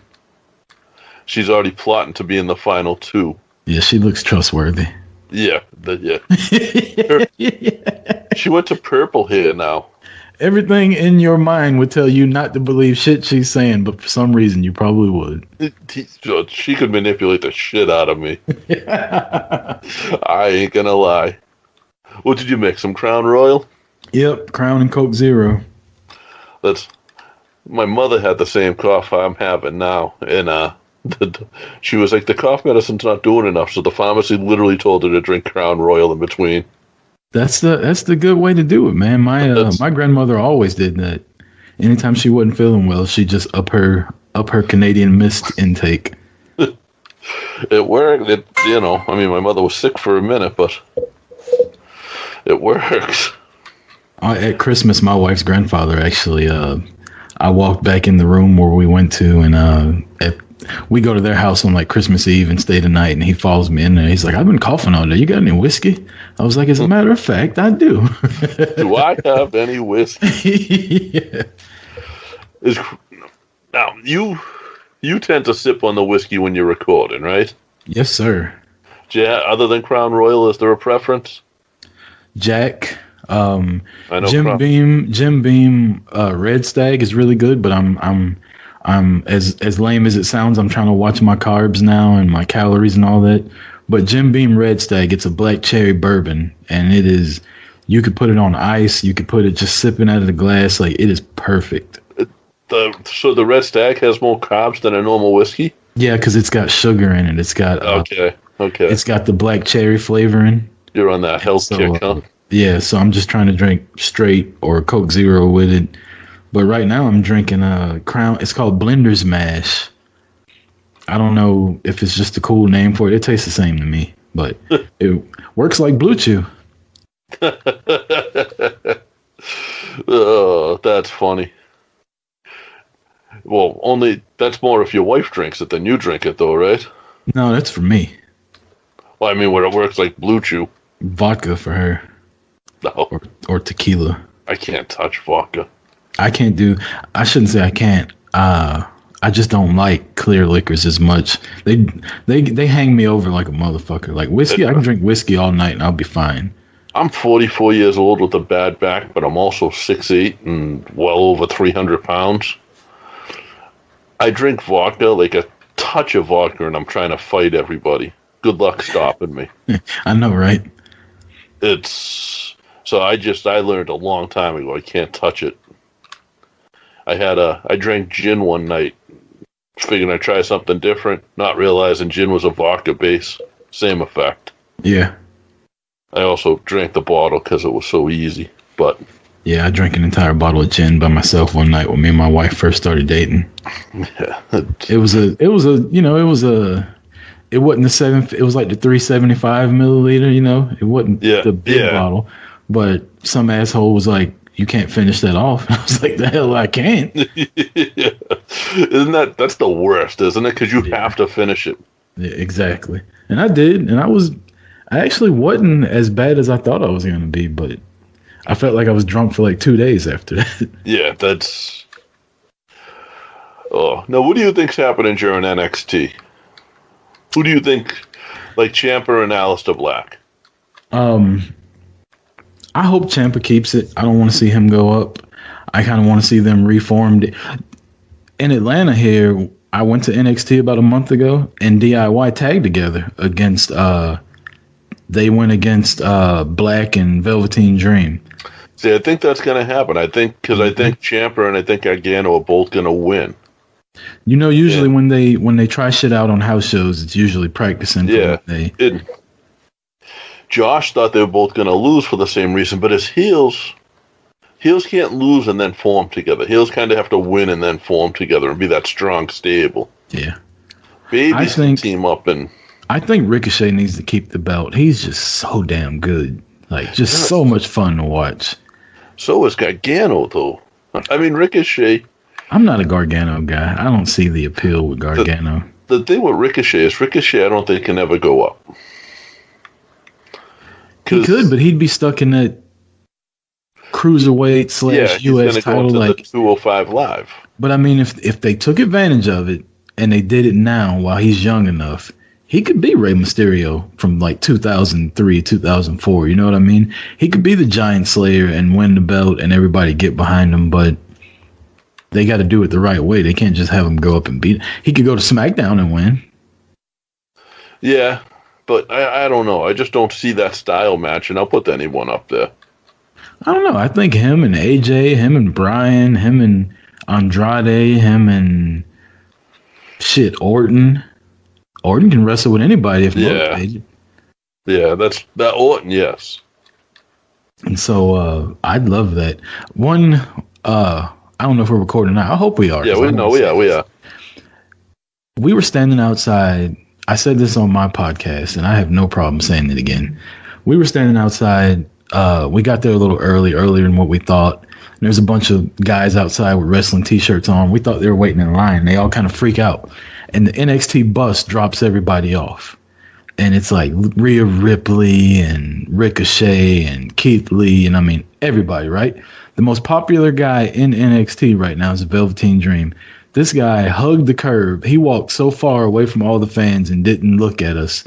[SPEAKER 2] she's already plotting to be in the final 2.
[SPEAKER 9] Yeah, she looks trustworthy.
[SPEAKER 2] Yeah. She went to purple hair now.
[SPEAKER 9] Everything in your mind would tell you not to believe shit she's saying, but for some reason you probably would.
[SPEAKER 2] She could manipulate the shit out of me. I ain't gonna lie. What did you mix? Some Crown Royal?
[SPEAKER 9] Yep, Crown and Coke Zero.
[SPEAKER 2] My mother had the same cough I'm having now, and she was like, the cough medicine's not doing enough, so the pharmacy literally told her to drink Crown Royal in between.
[SPEAKER 9] That's the good way to do it, man. My grandmother always did that. Anytime she wasn't feeling well, she just up her Canadian Mist intake.
[SPEAKER 2] It worked. My mother was sick for a minute, but it works.
[SPEAKER 9] At Christmas, my wife's grandfather actually, I walked back in the room where we went to, and we go to their house on like Christmas Eve and stay the night, and he follows me in there. He's like, "I've been coughing all day. You got any whiskey?" I was like, "As a matter of fact, I do."
[SPEAKER 2] Do I have any whiskey? Yeah. Now, you tend to sip on the whiskey when you're recording, right?
[SPEAKER 9] Yes, sir.
[SPEAKER 2] Yeah. Other than Crown Royal, is there a preference?
[SPEAKER 9] Jack.
[SPEAKER 2] I know
[SPEAKER 9] Jim Beam Red Stag is really good, but I'm as lame as it sounds, I'm trying to watch my carbs now and my calories and all that. But Jim Beam Red Stag, it's a black cherry bourbon, and it is, you could put it on ice, you could put it just sipping out of the glass, like it is perfect.
[SPEAKER 2] So the Red Stag has more carbs than a normal whiskey?
[SPEAKER 9] Yeah, because it's got sugar in it. It's got
[SPEAKER 2] okay.
[SPEAKER 9] It's got the black cherry flavoring.
[SPEAKER 2] You're on that health kick, huh?
[SPEAKER 9] Yeah, so I'm just trying to drink straight or Coke Zero with it. But right now I'm drinking Crown. It's called Blender's Mash. I don't know if it's just a cool name for it. It tastes the same to me, but it works like Blue Chew.
[SPEAKER 2] Oh, that's funny. Well, that's more if your wife drinks it than you drink it, though, right?
[SPEAKER 9] No, that's for me.
[SPEAKER 2] Well, I mean, where it works like Blue Chew.
[SPEAKER 9] Vodka for her.
[SPEAKER 2] No.
[SPEAKER 9] Or tequila.
[SPEAKER 2] I can't touch vodka.
[SPEAKER 9] I shouldn't say I can't. I just don't like clear liquors as much. They hang me over like a motherfucker. Like whiskey, I can drink whiskey all night and I'll be fine.
[SPEAKER 2] I'm 44 years old with a bad back, but I'm also 6'8" and well over 300 pounds. I drink vodka, like a touch of vodka, and I'm trying to fight everybody. Good luck stopping me.
[SPEAKER 9] I know, right?
[SPEAKER 2] So I learned a long time ago I can't touch it. I drank gin one night, figuring I'd try something different, not realizing gin was a vodka base. Same effect.
[SPEAKER 9] Yeah.
[SPEAKER 2] I also drank the bottle because it was so easy, but...
[SPEAKER 9] Yeah, I drank an entire bottle of gin by myself one night when me and my wife first started dating.
[SPEAKER 2] Yeah.
[SPEAKER 9] It wasn't the 375 milliliter, it wasn't the big bottle, but some asshole was like, "You can't finish that off." I was like, "The hell I can't."
[SPEAKER 2] Yeah. That's the worst, isn't it? Because you have to finish it.
[SPEAKER 9] Yeah, exactly. And I did, and I actually wasn't as bad as I thought I was going to be, but I felt like I was drunk for like 2 days after that.
[SPEAKER 2] Yeah, that's... Oh, now what do you think's happening during NXT? Who do you think... Like Ciampa and Aleister Black.
[SPEAKER 9] I hope Ciampa keeps it. I don't want to see him go up. I kind of want to see them reformed. In Atlanta here, I went to NXT about a month ago, and DIY tagged together against. They went against Black and Velveteen Dream.
[SPEAKER 2] See, I think that's going to happen. I think Ciampa and I think Gargano are both going to win.
[SPEAKER 9] You know, usually when they try shit out on house shows, it's usually practicing.
[SPEAKER 2] Josh thought they were both going to lose for the same reason, but as heels can't lose and then form together. Heels kind of have to win and then form together and be that strong stable.
[SPEAKER 9] Yeah.
[SPEAKER 2] Babies can team up and...
[SPEAKER 9] I think Ricochet needs to keep the belt. He's just so damn good. Like, just so much fun to watch. So
[SPEAKER 2] is Gargano, though. I mean, Ricochet...
[SPEAKER 9] I'm not a Gargano guy. I don't see the appeal with Gargano.
[SPEAKER 2] The thing with Ricochet is I don't think can ever go up.
[SPEAKER 9] He could, but he'd be stuck in that cruiserweight / US title,
[SPEAKER 2] go
[SPEAKER 9] like
[SPEAKER 2] the 205 Live.
[SPEAKER 9] But I mean, if they took advantage of it and they did it now while he's young enough, he could be Rey Mysterio from like 2003, 2004. You know what I mean? He could be the Giant Slayer and win the belt and everybody get behind him, but they got to do it the right way. They can't just have him go up and beat. He could go to SmackDown and win.
[SPEAKER 2] Yeah, but I don't know. I just don't see that style match, and I'll put anyone up there.
[SPEAKER 9] I don't know. I think him and AJ, him and Bryan, him and Andrade, him and Orton. Orton can wrestle with anybody if motivated.
[SPEAKER 2] Yeah, that Orton, yes.
[SPEAKER 9] And so I'd love that. I don't know if we're recording now. I hope we are.
[SPEAKER 2] Yeah, we are.
[SPEAKER 9] We were standing outside. I said this on my podcast, and I have no problem saying it again. We were standing outside. We got there a little earlier than what we thought. And there's a bunch of guys outside with wrestling T-shirts on. We thought they were waiting in line. They all kind of freak out. And the NXT bus drops everybody off. And it's like Rhea Ripley and Ricochet and Keith Lee and, I mean, everybody, right? The most popular guy in NXT right now is the Velveteen Dream. This guy hugged the curb. He walked so far away from all the fans and didn't look at us.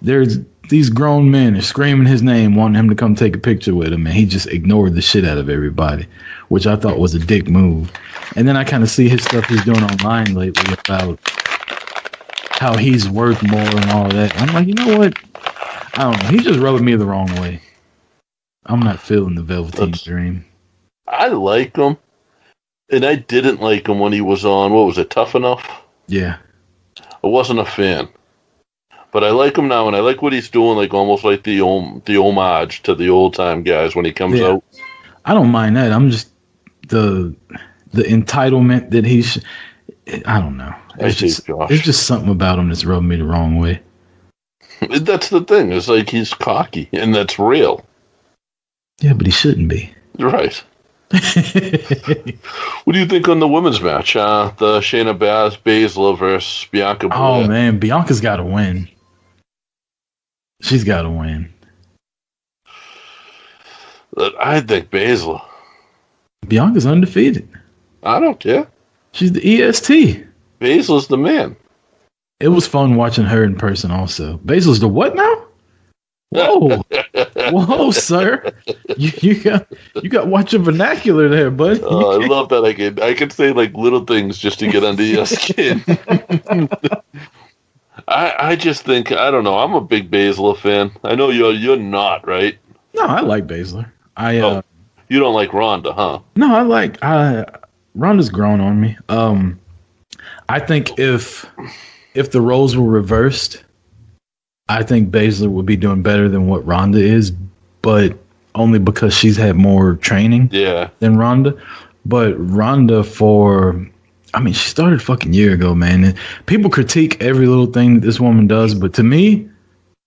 [SPEAKER 9] There's these grown men are screaming his name, wanting him to come take a picture with him, and he just ignored the shit out of everybody, which I thought was a dick move. And then I kind of see his stuff he's doing online lately about how he's worth more and all that. I'm like, you know what? I don't know. He just rubbed me the wrong way. I'm not feeling the Velveteen Dream.
[SPEAKER 2] I like him, and I didn't like him when he was on, what was it, Tough Enough?
[SPEAKER 9] Yeah.
[SPEAKER 2] I wasn't a fan. But I like him now, and I like what he's doing, like almost like the homage to the old-time guys when he comes out.
[SPEAKER 9] I don't mind that. I'm just the entitlement that he's... I don't know. It's just something about him that's rubbing me the wrong way.
[SPEAKER 2] That's the thing. It's like he's cocky, and that's real.
[SPEAKER 9] Yeah, but he shouldn't be.
[SPEAKER 2] Right. What do you think on the women's match? The Shayna Baszler versus Bianca Belair.
[SPEAKER 9] Oh, man. Bianca's got to win. She's got to win.
[SPEAKER 2] I think Baszler.
[SPEAKER 9] Bianca's undefeated.
[SPEAKER 2] I don't care.
[SPEAKER 9] She's the EST.
[SPEAKER 2] Baszler's the man.
[SPEAKER 9] It was fun watching her in person also. Baszler's the what now? Whoa. Whoa, sir. You got watch your vernacular there, bud.
[SPEAKER 2] I love that I can say like little things just to get under your skin. I just think, I don't know, I'm a big Baszler fan. I know you're not, right?
[SPEAKER 9] No, I like Baszler.
[SPEAKER 2] You don't like Ronda, huh?
[SPEAKER 9] No, Ronda's grown on me. I think if the roles were reversed, I think Baszler would be doing better than what Ronda is, but only because she's had more training than Ronda. But Ronda she started fucking year ago, man. And people critique every little thing that this woman does, but to me,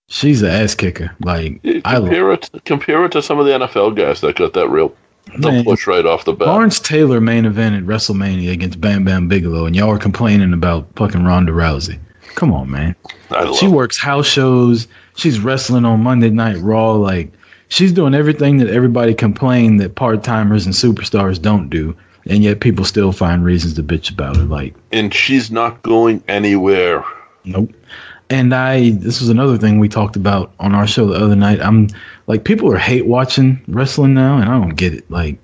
[SPEAKER 9] she's an ass kicker. Like,
[SPEAKER 2] compare it to some of the NFL guys that got that real push right off the bat.
[SPEAKER 9] Lawrence Taylor main event at WrestleMania against Bam Bam Bigelow, and y'all are complaining about fucking Ronda Rousey. Come on, man. She works house shows. She's wrestling on Monday Night Raw. Like, she's doing everything that everybody complained that part-timers and superstars don't do, and yet people still find reasons to bitch about her. Like,
[SPEAKER 2] and she's not going anywhere.
[SPEAKER 9] Nope. And this was another thing we talked about on our show the other night. I'm like, people are hate watching wrestling now, and I don't get it. Like,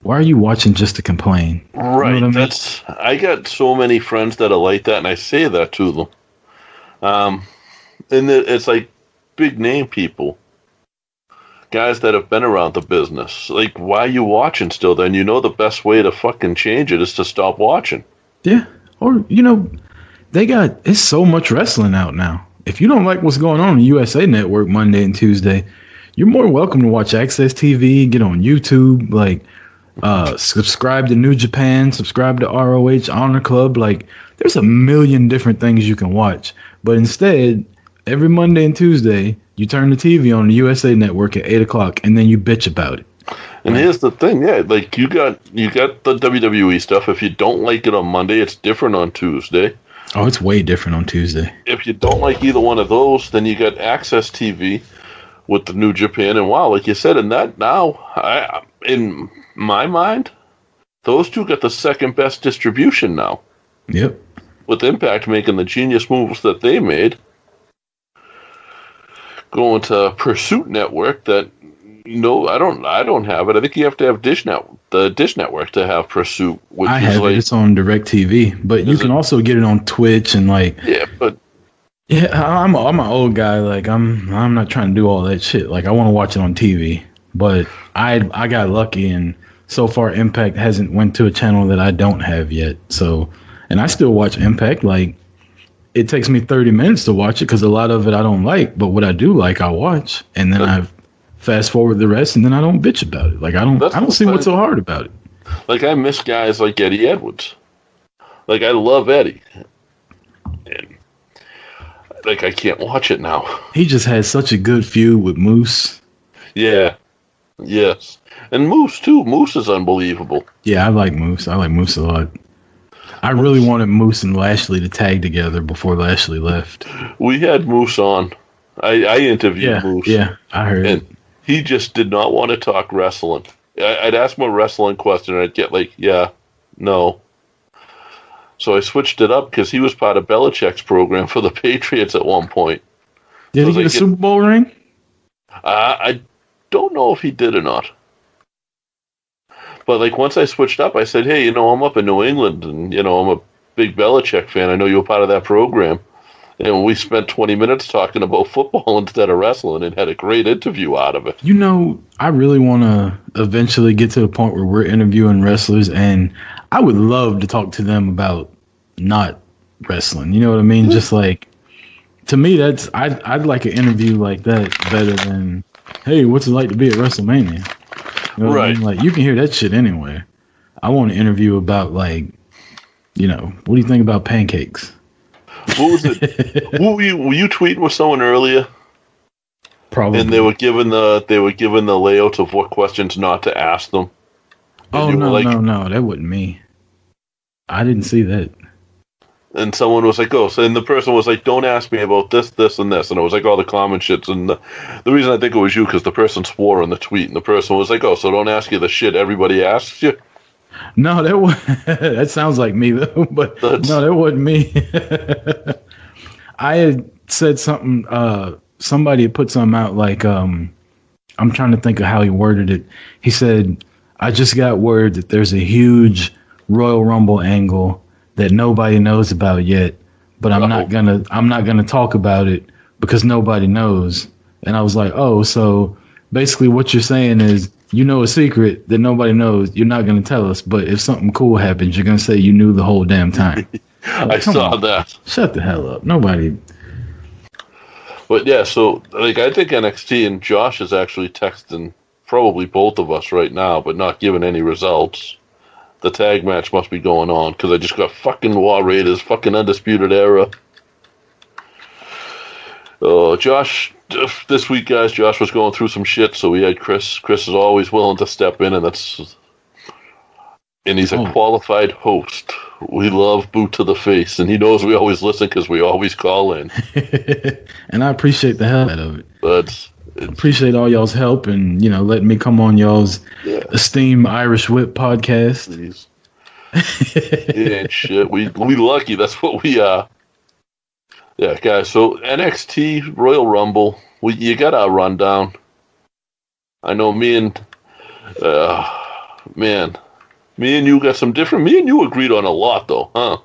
[SPEAKER 9] why are you watching just to complain?
[SPEAKER 2] Right.
[SPEAKER 9] You know what I mean?
[SPEAKER 2] I got so many friends that are like that, and I say that to them. And it's like big name people, guys that have been around the business. Like, why are you watching still? Then you know the best way to fucking change it is to stop watching.
[SPEAKER 9] Yeah. Or it's so much wrestling out now. If you don't like what's going on USA Network Monday and Tuesday, you're more welcome to watch Access TV, get on YouTube, like subscribe to New Japan, subscribe to ROH, Honor Club. Like, there's a million different things you can watch. But instead, every Monday and Tuesday, you turn the TV on the USA Network at 8 o'clock, and then you bitch about it.
[SPEAKER 2] And here's the thing, like you got the WWE stuff. If you don't like it on Monday, it's different on Tuesday.
[SPEAKER 9] Oh, it's way different on Tuesday.
[SPEAKER 2] If you don't like either one of those, then you got Access TV with the New Japan. And wow, like you said, in that now, in my mind, those two got the second best distribution now.
[SPEAKER 9] Yep. With
[SPEAKER 2] Impact making the genius moves that they made, going to Pursuit Network. That I don't have it. I think you have to have the Dish Network to have Pursuit. Which
[SPEAKER 9] I have it. It's on DirecTV, but you can also get it on Twitch and I'm an old guy. Like I'm not trying to do all that shit. Like I want to watch it on TV, but I got lucky and so far Impact hasn't went to a channel that I don't have yet. So, and I still watch Impact. Like it takes me 30 minutes to watch it because a lot of it I don't like, but what I do like I watch, and then I fast forward the rest, and then I don't bitch about it. Like I don't see what's so hard about it.
[SPEAKER 2] Like I miss guys like Eddie Edwards. Like I love Eddie, and like I can't watch it now.
[SPEAKER 9] He just has such a good feud with Moose.
[SPEAKER 2] Yeah, yes, and Moose too. Moose is unbelievable.
[SPEAKER 9] Yeah, I like Moose. I like Moose a lot. I really wanted Moose and Lashley to tag together before Lashley left.
[SPEAKER 2] We had Moose on. I interviewed Moose.
[SPEAKER 9] Yeah, I heard it.
[SPEAKER 2] He just did not want to talk wrestling. I'd ask him a wrestling question, and I'd get like, yeah, no. So I switched it up because he was part of Belichick's program for the Patriots at one point.
[SPEAKER 9] Did he get a Super Bowl ring?
[SPEAKER 2] I don't know if he did or not. But like once I switched up, I said, hey, I'm up in New England, and, I'm a big Belichick fan. I know you were part of that program. And we spent 20 minutes talking about football instead of wrestling and had a great interview out of it.
[SPEAKER 9] I really want to eventually get to the point where we're interviewing wrestlers, and I would love to talk to them about not wrestling. You know what I mean? Just like, to me, I'd like an interview like that better than, hey, what's it like to be at WrestleMania? You know what I mean? Like, you can hear that shit anywhere. I want to interview about, like, what do you think about pancakes?
[SPEAKER 2] What was it? Were you tweeting with someone earlier?
[SPEAKER 9] Probably.
[SPEAKER 2] And they were given the layouts of what questions not to ask them.
[SPEAKER 9] Oh no, that wasn't me. I didn't see that.
[SPEAKER 2] And someone was like, so and the person was like, don't ask me about this, this, and this. And it was like all the common shits. And the reason I think it was you, because the person swore in the tweet. And the person was like, so don't ask you the shit everybody asks you.
[SPEAKER 9] No, that sounds like me, though. But no, that wasn't me. I had said something, somebody had put something out like, I'm trying to think of how he worded it. He said, I just got word that there's a huge Royal Rumble angle that nobody knows about yet, but I'm not gonna talk about it because nobody knows. And I was like, so basically what you're saying is, a secret that nobody knows, you're not gonna tell us, but if something cool happens, you're gonna say you knew the whole damn time.
[SPEAKER 2] I saw that.
[SPEAKER 9] Shut the hell up. Nobody.
[SPEAKER 2] But yeah, so like I think NXT, and Josh is actually texting probably both of us right now, but not giving any results. The tag match must be going on because I just got fucking War Raiders, fucking Undisputed Era. Josh, this week, guys, Josh was going through some shit, so we had Chris. Chris is always willing to step in, and he's a qualified host. We love boot to the face, and he knows we always listen because we always call in.
[SPEAKER 9] And I appreciate the hell out of it. Appreciate all y'all's help and, letting me come on y'all's esteemed Irish Whip podcast.
[SPEAKER 2] Yeah, shit. We lucky. That's what we are. Yeah, guys. So NXT Royal Rumble, you got our rundown. I know me and you got some different. Me and you agreed on a lot, though, huh?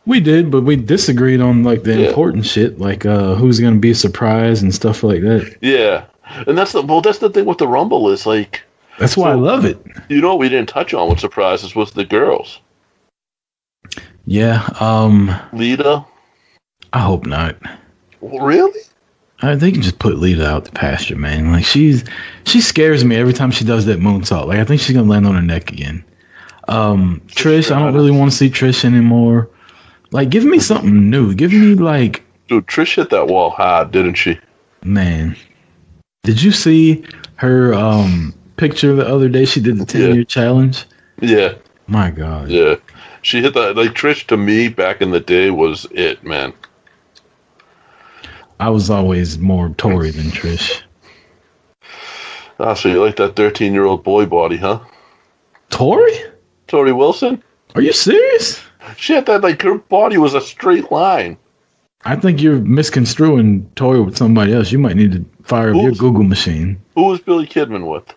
[SPEAKER 9] We did, but we disagreed on like the important shit, like who's going to be a surprise and stuff like that.
[SPEAKER 2] Yeah, and that's the thing with the Rumble is like.
[SPEAKER 9] That's why I love it.
[SPEAKER 2] You know what we didn't touch on with surprises was the girls.
[SPEAKER 9] Yeah.
[SPEAKER 2] Lita.
[SPEAKER 9] I hope not.
[SPEAKER 2] Really?
[SPEAKER 9] They can just put Lita out the pasture, man. Like she scares me every time she does that moonsault. Like I think she's gonna land on her neck again. Trish, I don't really want to see Trish anymore. Like, give me something new. Give me like.
[SPEAKER 2] Dude, Trish hit that wall hard, didn't she?
[SPEAKER 9] Man, did you see her picture the other day? She did the 10-year challenge.
[SPEAKER 2] Yeah.
[SPEAKER 9] My God.
[SPEAKER 2] Yeah. She hit that. Like, Trish, to me, back in the day, was it, man.
[SPEAKER 9] I was always more Tori than Trish.
[SPEAKER 2] Ah, so you like that 13-year-old boy body, huh?
[SPEAKER 9] Tori
[SPEAKER 2] Wilson?
[SPEAKER 9] Are you serious?
[SPEAKER 2] She had that, like, her body was a straight line.
[SPEAKER 9] I think you're misconstruing Tori with somebody else. You might need to fire up your Google machine.
[SPEAKER 2] Who was Billy Kidman with?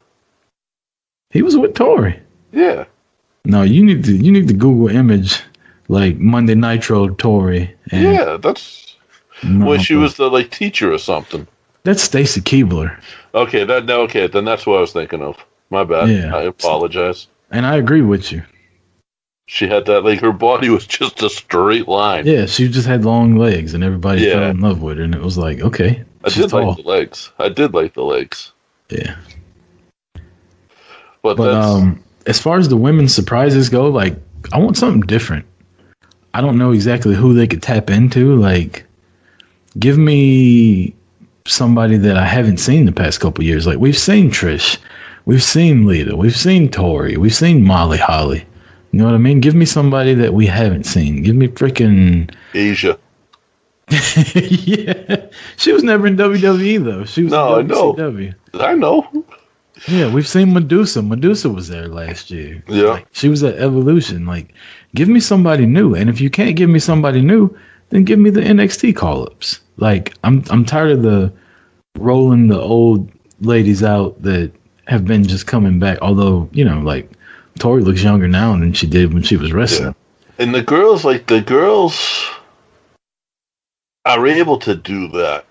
[SPEAKER 9] He was with Tori.
[SPEAKER 2] Yeah.
[SPEAKER 9] No, you need to Google image like Monday Nitro Tori.
[SPEAKER 2] Yeah, that's when she was the like teacher or something.
[SPEAKER 9] That's Stacy Keibler.
[SPEAKER 2] Okay, then that's what I was thinking of. My bad.
[SPEAKER 9] Yeah.
[SPEAKER 2] I apologize.
[SPEAKER 9] And I agree with you.
[SPEAKER 2] She had that, like, her body was just a straight line.
[SPEAKER 9] Yeah, she just had long legs, and everybody fell in love with her, and it was like, okay.
[SPEAKER 2] I did like the legs.
[SPEAKER 9] Yeah.
[SPEAKER 2] But
[SPEAKER 9] as far as the women's surprises go, like, I want something different. I don't know exactly who they could tap into. Like, give me somebody that I haven't seen the past couple years. Like, we've seen Trish. We've seen Lita. We've seen Tori. We've seen Molly Holly. You know what I mean? Give me somebody that we haven't seen. Give me freaking
[SPEAKER 2] Asia.
[SPEAKER 9] Yeah. She was never in WWE, though. She was in WCW.
[SPEAKER 2] I know.
[SPEAKER 9] Yeah, we've seen Medusa. Medusa was there last year.
[SPEAKER 2] Yeah.
[SPEAKER 9] Like, she was at Evolution. Like, give me somebody new. And if you can't give me somebody new, then give me the NXT call-ups. Like, I'm tired of the rolling the old ladies out that have been just coming back. Although, you know, like, Tori looks younger now than she did when she was wrestling.
[SPEAKER 2] Yeah. And the girls are able to do that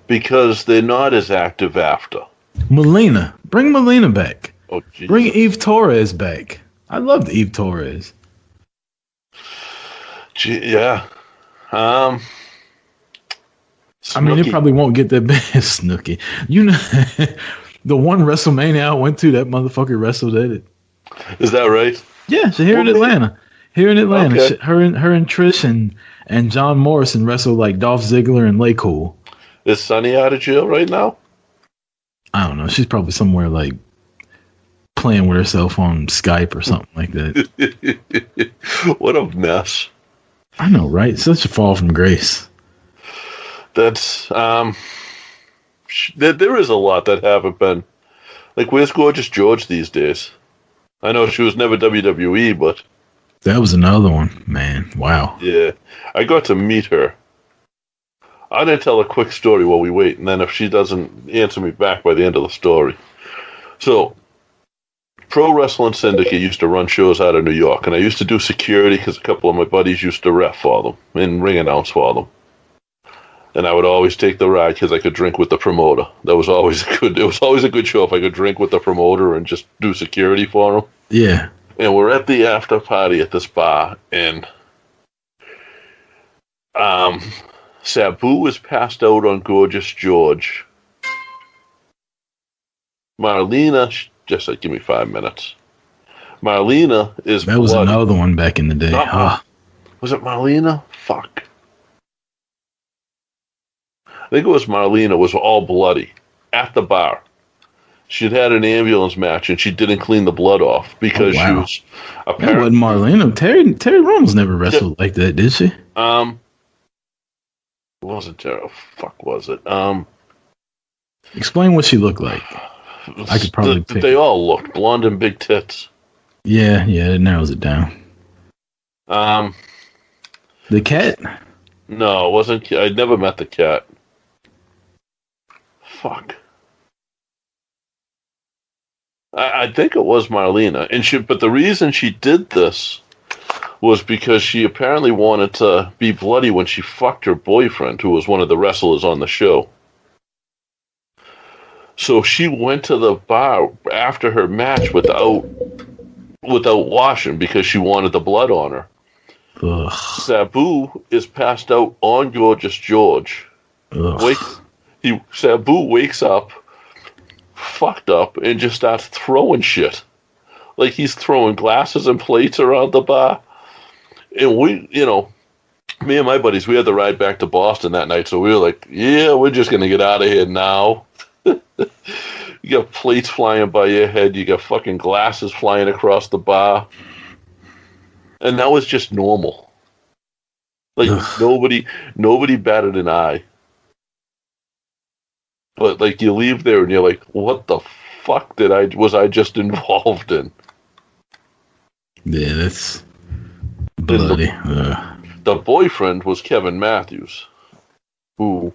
[SPEAKER 2] because they're not as active after.
[SPEAKER 9] Melina. Bring Melina back.
[SPEAKER 2] Oh, geez.
[SPEAKER 9] Bring Eve Torres back. I loved Eve Torres.
[SPEAKER 2] Yeah.
[SPEAKER 9] I mean, it probably won't get that bad, Snooki. You know, the one WrestleMania I went to, that motherfucker wrestled at it.
[SPEAKER 2] Is that right?
[SPEAKER 9] Yeah, so here in Atlanta. Here in Atlanta.
[SPEAKER 2] Okay.
[SPEAKER 9] Her and Trish and John Morrison wrestled like Dolph Ziggler and Lay Cool.
[SPEAKER 2] Is Sunny out of jail right now?
[SPEAKER 9] I don't know. She's probably somewhere like playing with herself on Skype or something like that.
[SPEAKER 2] What a mess.
[SPEAKER 9] I know, right? Such a fall from grace.
[SPEAKER 2] That's there is a lot that haven't been. Like, where's Gorgeous George these days? I know she was never WWE, but
[SPEAKER 9] that was another one, man. Wow.
[SPEAKER 2] Yeah, I got to meet her. I'm gonna tell a quick story while we wait, and then if she doesn't answer me back by the end of the story. So, Pro Wrestling Syndicate used to run shows out of New York, and I used to do security because a couple of my buddies used to ref for them and ring announce for them. And I would always take the ride because I could drink with the promoter. That was always good. It was always a good show if I could drink with the promoter and just do security for him.
[SPEAKER 9] Yeah.
[SPEAKER 2] And we're at the after party at this bar, and Sabu is passed out on Gorgeous George. Marlena, just like, give me 5 minutes. Marlena is
[SPEAKER 9] That was another one back in the day.
[SPEAKER 2] Was it Marlena? Fuck. I think it was Marlena, was all bloody at the bar. She'd had an ambulance match and she didn't clean the blood off because she was apparently.
[SPEAKER 9] That wasn't Marlena. Terry Runnels never wrestled like that, did she?
[SPEAKER 2] It wasn't Terry. Fuck, was it?
[SPEAKER 9] Explain what she looked like. I could probably pick.
[SPEAKER 2] They all looked blonde and big tits.
[SPEAKER 9] Yeah, it narrows it down. The cat?
[SPEAKER 2] No, it wasn't. I never met the cat. Fuck. I think it was Marlena, but the reason she did this was because she apparently wanted to be bloody when she fucked her boyfriend, who was one of the wrestlers on the show. So she went to the bar after her match without washing because she wanted the blood on her.
[SPEAKER 9] Ugh.
[SPEAKER 2] Sabu is passed out on Gorgeous George. Sabu wakes up, fucked up, and just starts throwing shit. Like he's throwing glasses and plates around the bar. And me and my buddies, we had the ride back to Boston that night, so we were like, yeah, we're just going to get out of here now. You got plates flying by your head, you got fucking glasses flying across the bar. And that was just normal. Like, nobody batted an eye. But, like, you leave there and you're like, what the fuck was I just involved in?
[SPEAKER 9] Yeah, that's bloody.
[SPEAKER 2] The boyfriend was Kevin Matthews, who,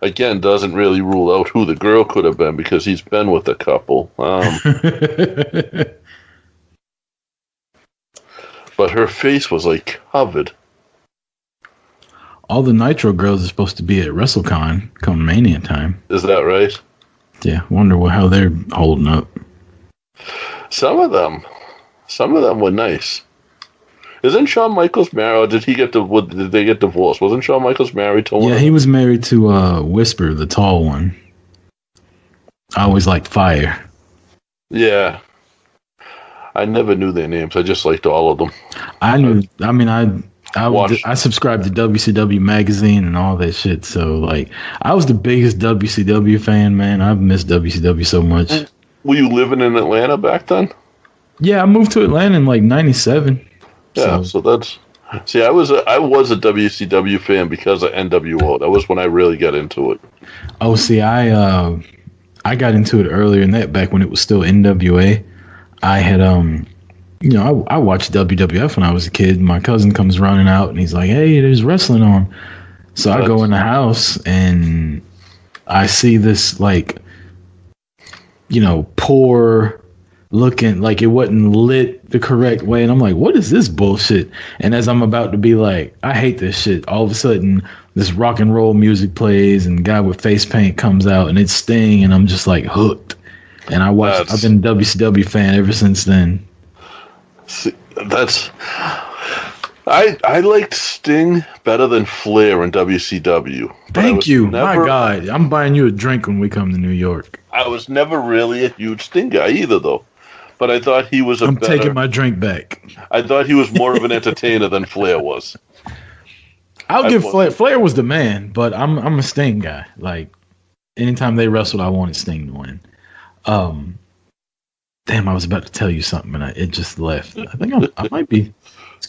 [SPEAKER 2] again, doesn't really rule out who the girl could have been because he's been with a couple. But her face was, like, covered.
[SPEAKER 9] All the Nitro girls are supposed to be at WrestleCon come Mania time.
[SPEAKER 2] Is that right?
[SPEAKER 9] Yeah, wonder how they're holding up.
[SPEAKER 2] Some of them were nice. Isn't Shawn Michaels married, or did they get divorced? Wasn't Shawn Michaels married to one?
[SPEAKER 9] Yeah, he was married to Whisper, the tall one. I always liked Fire.
[SPEAKER 2] Yeah. I never knew their names. I just liked all of them.
[SPEAKER 9] I subscribed to WCW magazine and all that shit. So, like, I was the biggest WCW fan, man. I've missed WCW so much.
[SPEAKER 2] Were you living in Atlanta back then?
[SPEAKER 9] Yeah, I moved to Atlanta in, like, 97.
[SPEAKER 2] Yeah, so that's... See, I was a WCW fan because of NWO. That was when I really got into it.
[SPEAKER 9] Oh, see, I got into it earlier than that, back when it was still NWA. I had, I watched WWF when I was a kid. My cousin comes running out, and he's like, hey, there's wrestling on. So I go in the house, and I see this, like, poor looking, like it wasn't lit the correct way. And I'm like, what is this bullshit? And as I'm about to be like, I hate this shit, all of a sudden, this rock and roll music plays, and the guy with face paint comes out, and it's Sting, and I'm just, like, hooked. And I've been a WCW fan ever since then.
[SPEAKER 2] See, I liked Sting better than Flair in WCW.
[SPEAKER 9] Thank you. My God. I'm buying you a drink when we come to New York.
[SPEAKER 2] I was never really a huge Sting guy either, though. But I thought he was
[SPEAKER 9] I'm taking my drink back.
[SPEAKER 2] I thought he was more of an entertainer than Flair was.
[SPEAKER 9] I'll give Flair. Flair was the man, but I'm a Sting guy. Like, anytime they wrestled, I wanted Sting to win. Damn, I was about to tell you something, and it just left. I think I might be.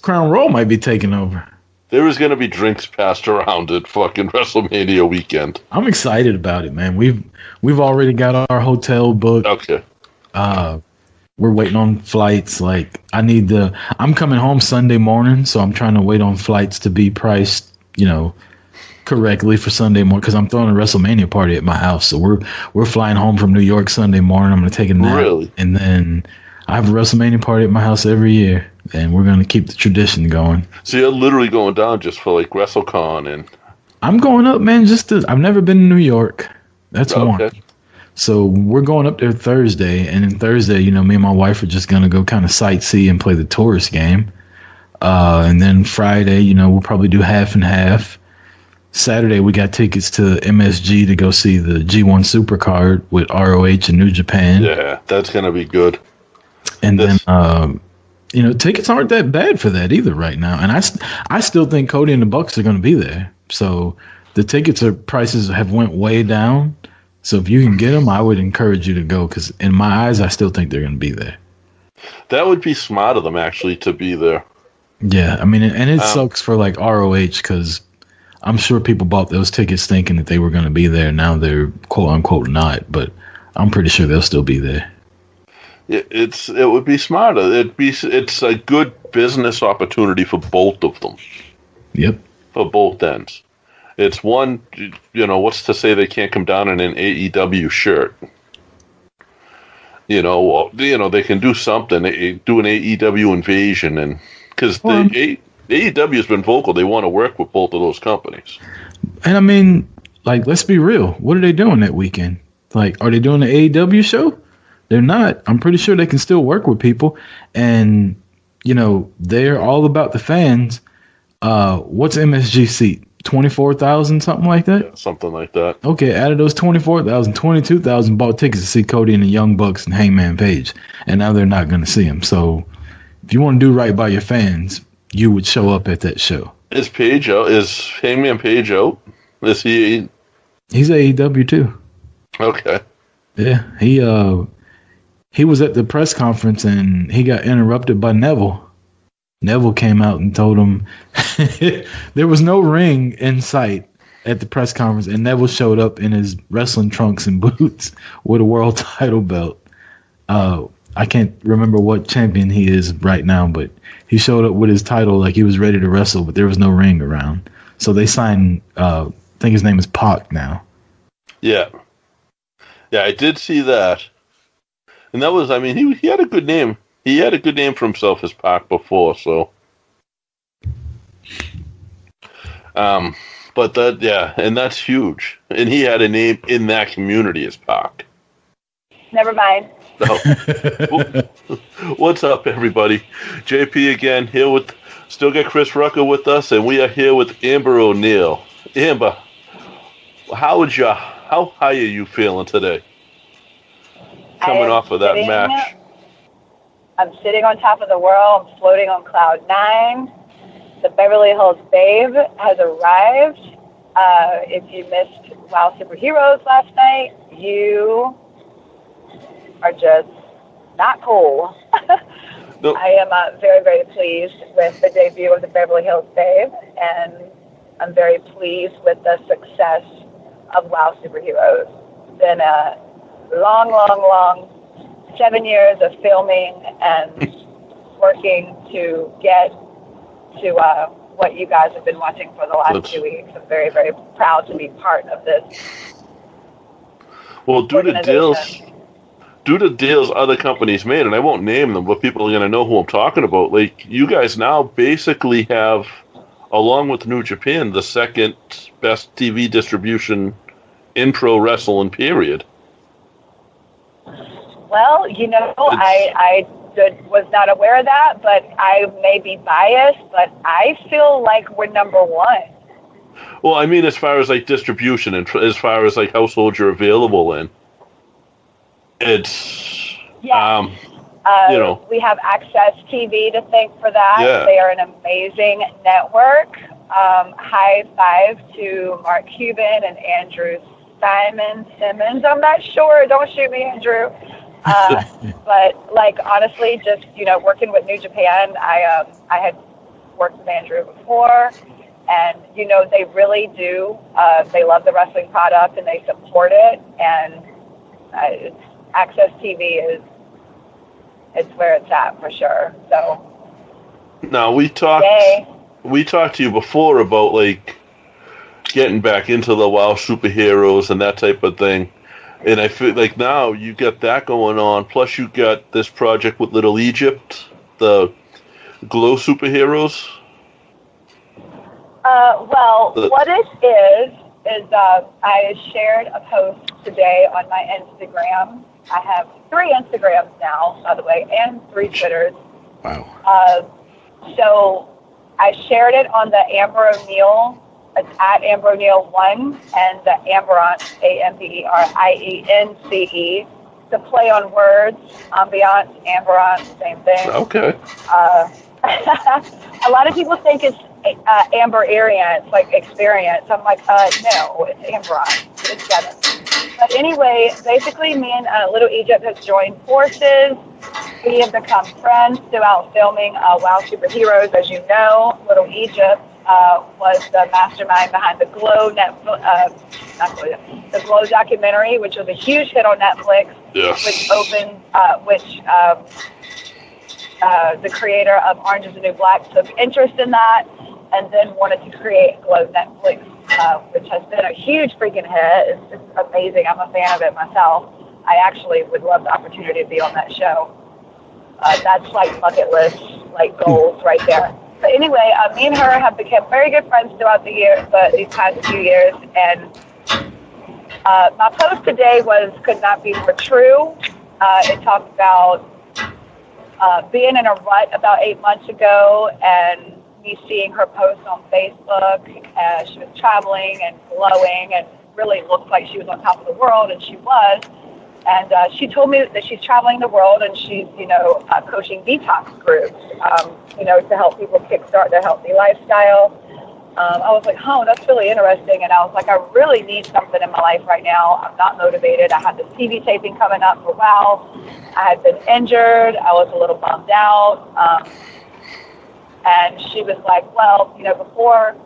[SPEAKER 9] Crown Royal might be taking over.
[SPEAKER 2] There is going to be drinks passed around at fucking WrestleMania weekend.
[SPEAKER 9] I'm excited about it, man. We've already got our hotel booked.
[SPEAKER 2] Okay.
[SPEAKER 9] We're waiting on flights. Like, I'm coming home Sunday morning, so I'm trying to wait on flights to be priced, correctly for Sunday morning, because I'm throwing a WrestleMania party at my house. So we're flying home from New York Sunday morning. I'm going to take a nap.
[SPEAKER 2] Really?
[SPEAKER 9] And then I have a WrestleMania party at my house every year, and we're going to keep the tradition going.
[SPEAKER 2] So you're literally going down just for, like, WrestleCon and...
[SPEAKER 9] I'm going up, man, I've never been to New York. That's one. So we're going up there Thursday, and then Thursday, me and my wife are just going to go kind of sightsee and play the tourist game. And then Friday, we'll probably do half and half. Saturday, we got tickets to MSG to go see the G1 Supercard with ROH and New Japan.
[SPEAKER 2] Yeah, that's going to be good.
[SPEAKER 9] And then, tickets aren't that bad for that either right now. And I still think Cody and the Bucks are going to be there. So the prices have went way down. So if you can get them, I would encourage you to go, because in my eyes, I still think they're going to be there.
[SPEAKER 2] That would be smart of them, actually, to be there.
[SPEAKER 9] Yeah, I mean, and it sucks for, like, ROH, because I'm sure people bought those tickets thinking that they were going to be there. Now they're quote unquote not, but I'm pretty sure they'll still be there.
[SPEAKER 2] It would be smarter. It's a good business opportunity for both of them.
[SPEAKER 9] Yep.
[SPEAKER 2] For both ends. It's one, what's to say they can't come down in an AEW shirt? They can do something. Do an AEW invasion, and because AEW has been vocal, they want to work with both of those companies.
[SPEAKER 9] And I mean, like, let's be real. What are they doing that weekend? Like, are they doing the AEW show? They're not. I'm pretty sure they can still work with people, and they're all about the fans. What's MSG seat? 24,000, something like that?
[SPEAKER 2] Yeah, something like that.
[SPEAKER 9] Okay, out of those 24,000, 22,000 bought tickets to see Cody and the Young Bucks and Hangman Page, and now they're not going to see him. So if you want to do right by your fans, you would show up at that show.
[SPEAKER 2] Is Page out? Is Hangman Page out? Is he?
[SPEAKER 9] He's AEW too.
[SPEAKER 2] Okay.
[SPEAKER 9] Yeah, he was at the press conference and he got interrupted by Neville. Neville came out and told him there was no ring in sight at the press conference, and Neville showed up in his wrestling trunks and boots with a world title belt. I can't remember what champion he is right now, but he showed up with his title like he was ready to wrestle, but there was no ring around. So they signed, I think his name is Pac now.
[SPEAKER 2] Yeah. Yeah, I did see that. And that was, he had a good name. He had a good name for himself as Pac before, so. But that, yeah, and that's huge. And he had a name in that community as Pac.
[SPEAKER 12] Never mind.
[SPEAKER 2] Oh. What's up, everybody? JP again, here with, still got Chris Rucker with us, and we are here with Amber O'Neill. Amber, how high are you feeling today? Coming off of that match.
[SPEAKER 12] I'm sitting on top of the world. I'm floating on cloud 9. The Beverly Hills Babe has arrived. If you missed WoW Superheroes last night, you are just not cool.
[SPEAKER 2] Nope.
[SPEAKER 12] I am very, very pleased with the debut of the Beverly Hills Babe, and I'm very pleased with the success of WoW Superheroes. It's been a long 7 years of filming and working to get to what you guys have been watching for the last 2 weeks. I'm very, very proud to be part of this.
[SPEAKER 2] Well, due to deals other companies made, and I won't name them, but people are going to know who I'm talking about. Like, you guys now basically have, along with New Japan, the second best TV distribution in pro wrestling, period.
[SPEAKER 12] Well, I was not aware of that, but I may be biased, but I feel like we're number one.
[SPEAKER 2] Well, I mean, as far as like distribution and as far as like households you're available in, it's, we
[SPEAKER 12] have Access TV to thank for that.
[SPEAKER 2] Yeah.
[SPEAKER 12] They are an amazing network. High five to Mark Cuban and Andrew Simmons. I'm not sure. Don't shoot me, Andrew. But like, honestly, just, working with New Japan, I had worked with Andrew before, and, they really do, they love the wrestling product and they support it, and Access TV it's where it's at for sure. So
[SPEAKER 2] now we talked to you before about like getting back into the WoW superheroes and that type of thing. And I feel like now you got that going on. Plus, you got this project with Little Egypt, the Glow superheroes.
[SPEAKER 12] What it is I shared a post today on my Instagram. I have 3 Instagrams now, by the way, and 3 Twitters.
[SPEAKER 9] Wow.
[SPEAKER 12] So I shared it on the Amber O'Neill. It's at Amber O'Neill 1 and the Amberance, AMBERIENCE. The play on words, ambiance, Amberance, same thing.
[SPEAKER 2] Okay.
[SPEAKER 12] A lot of people think it's Amber Ariance, like experience. I'm like, no, it's Amberance. It's together. But anyway, basically, me and Little Egypt has joined forces. We have become friends throughout filming WoW Superheroes. As you know, Little Egypt was the mastermind behind the Glow the Glow documentary, which was a huge hit on Netflix.
[SPEAKER 2] Yes.
[SPEAKER 12] Which opened, the creator of Orange Is the New Black took interest in that, and then wanted to create Glow Netflix, which has been a huge freaking hit. It's just amazing. I'm a fan of it myself. I actually would love the opportunity to be on that show. That's like bucket list, like goals right there. But anyway, me and her have become very good friends throughout the year, these past few years. And my post today could not be more true. It talked about being in a rut about 8 months ago, and me seeing her post on Facebook. She was traveling and glowing and really looked like she was on top of the world, and she was. And she told me that she's traveling the world and she's, coaching detox groups, to help people kickstart their healthy lifestyle. I was like, oh, that's really interesting. And I was like, I really need something in my life right now. I'm not motivated. I had this TV taping coming up for WOW. I had been injured. I was a little bummed out. And she was like, well, before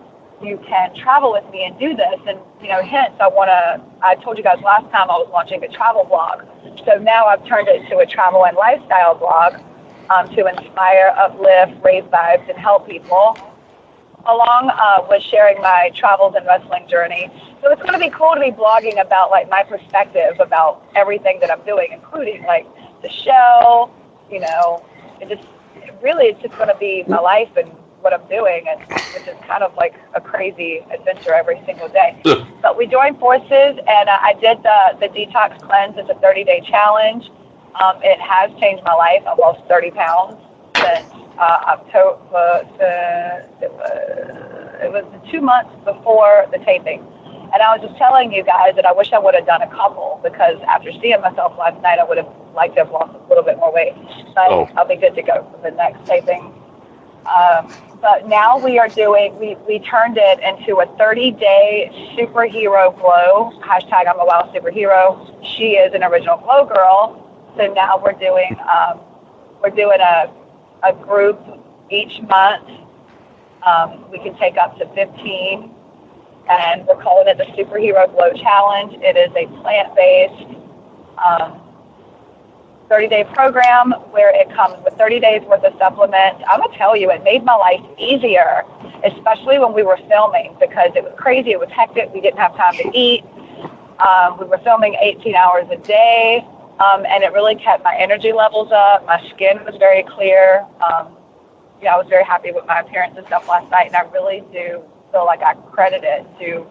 [SPEAKER 12] you can travel with me and do this, and hence I told you guys last time I was launching a travel blog, so now I've turned it into a travel and lifestyle blog to inspire, uplift, raise vibes, and help people, along with sharing my travels and wrestling journey. So it's going to be cool to be blogging about like my perspective about everything that I'm doing, including like the show. It's just going to be my life and what I'm doing, and which is kind of like a crazy adventure every single day. But we joined forces, and I did the detox cleanse. It's a 30-day challenge. It has changed my life. I've lost 30 pounds since October. It was 2 months before the taping. And I was just telling you guys that I wish I would have done a couple, because after seeing myself last night, I would have liked to have lost a little bit more weight. But I'll be good to go for the next taping. But now we turned it into a 30-day superhero glow. Hashtag I'm a WOW superhero. She is an original glow girl. So now we're doing a group each month. We can take up to 15, and we're calling it the Superhero Glow Challenge. It is a plant-based 30-day program where it comes with 30 days worth of supplements. I'm going to tell you, it made my life easier, especially when we were filming, because it was crazy. It was hectic. We didn't have time to eat. We were filming 18 hours a day, and it really kept my energy levels up. My skin was very clear. I was very happy with my appearance and stuff last night, and I really do feel like I credit it to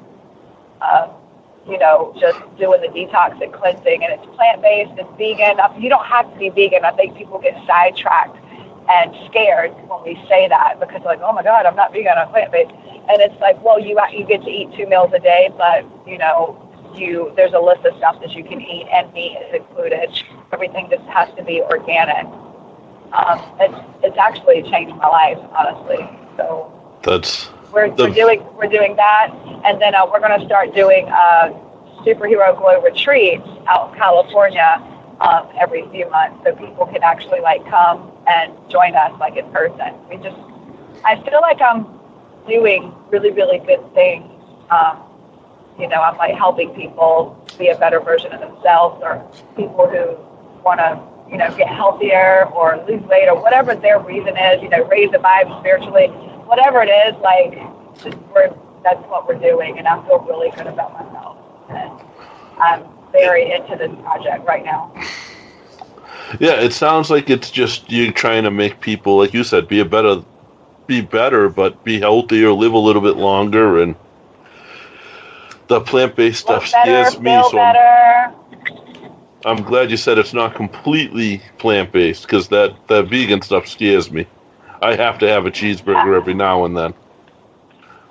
[SPEAKER 12] just doing the detox and cleansing, and it's plant-based, it's vegan. You don't have to be vegan. I think people get sidetracked and scared when we say that, because like, oh my God, I'm not vegan, I'm plant-based. And it's like, well, you get to eat 2 meals a day, but there's a list of stuff that you can eat, and meat is included. Everything just has to be organic. It's actually changed my life, honestly. So we're doing that, and then we're going to start doing superhero glow retreats out in California every few months, so people can actually like come and join us like in person. I feel like I'm doing really, really good things. I'm like helping people be a better version of themselves, or people who want to get healthier or lose weight, or whatever their reason is, raise the vibe spiritually, whatever it is, like that's what we're doing, and I feel really good about myself, and I'm very into this project right now.
[SPEAKER 2] Yeah, it sounds like it's just you trying to make people, like you said, be better, but be healthier, live a little bit longer, and the plant-based stuff scares me. So I'm glad you said it's not completely plant-based, because that vegan stuff scares me. I have to have a cheeseburger every now and then.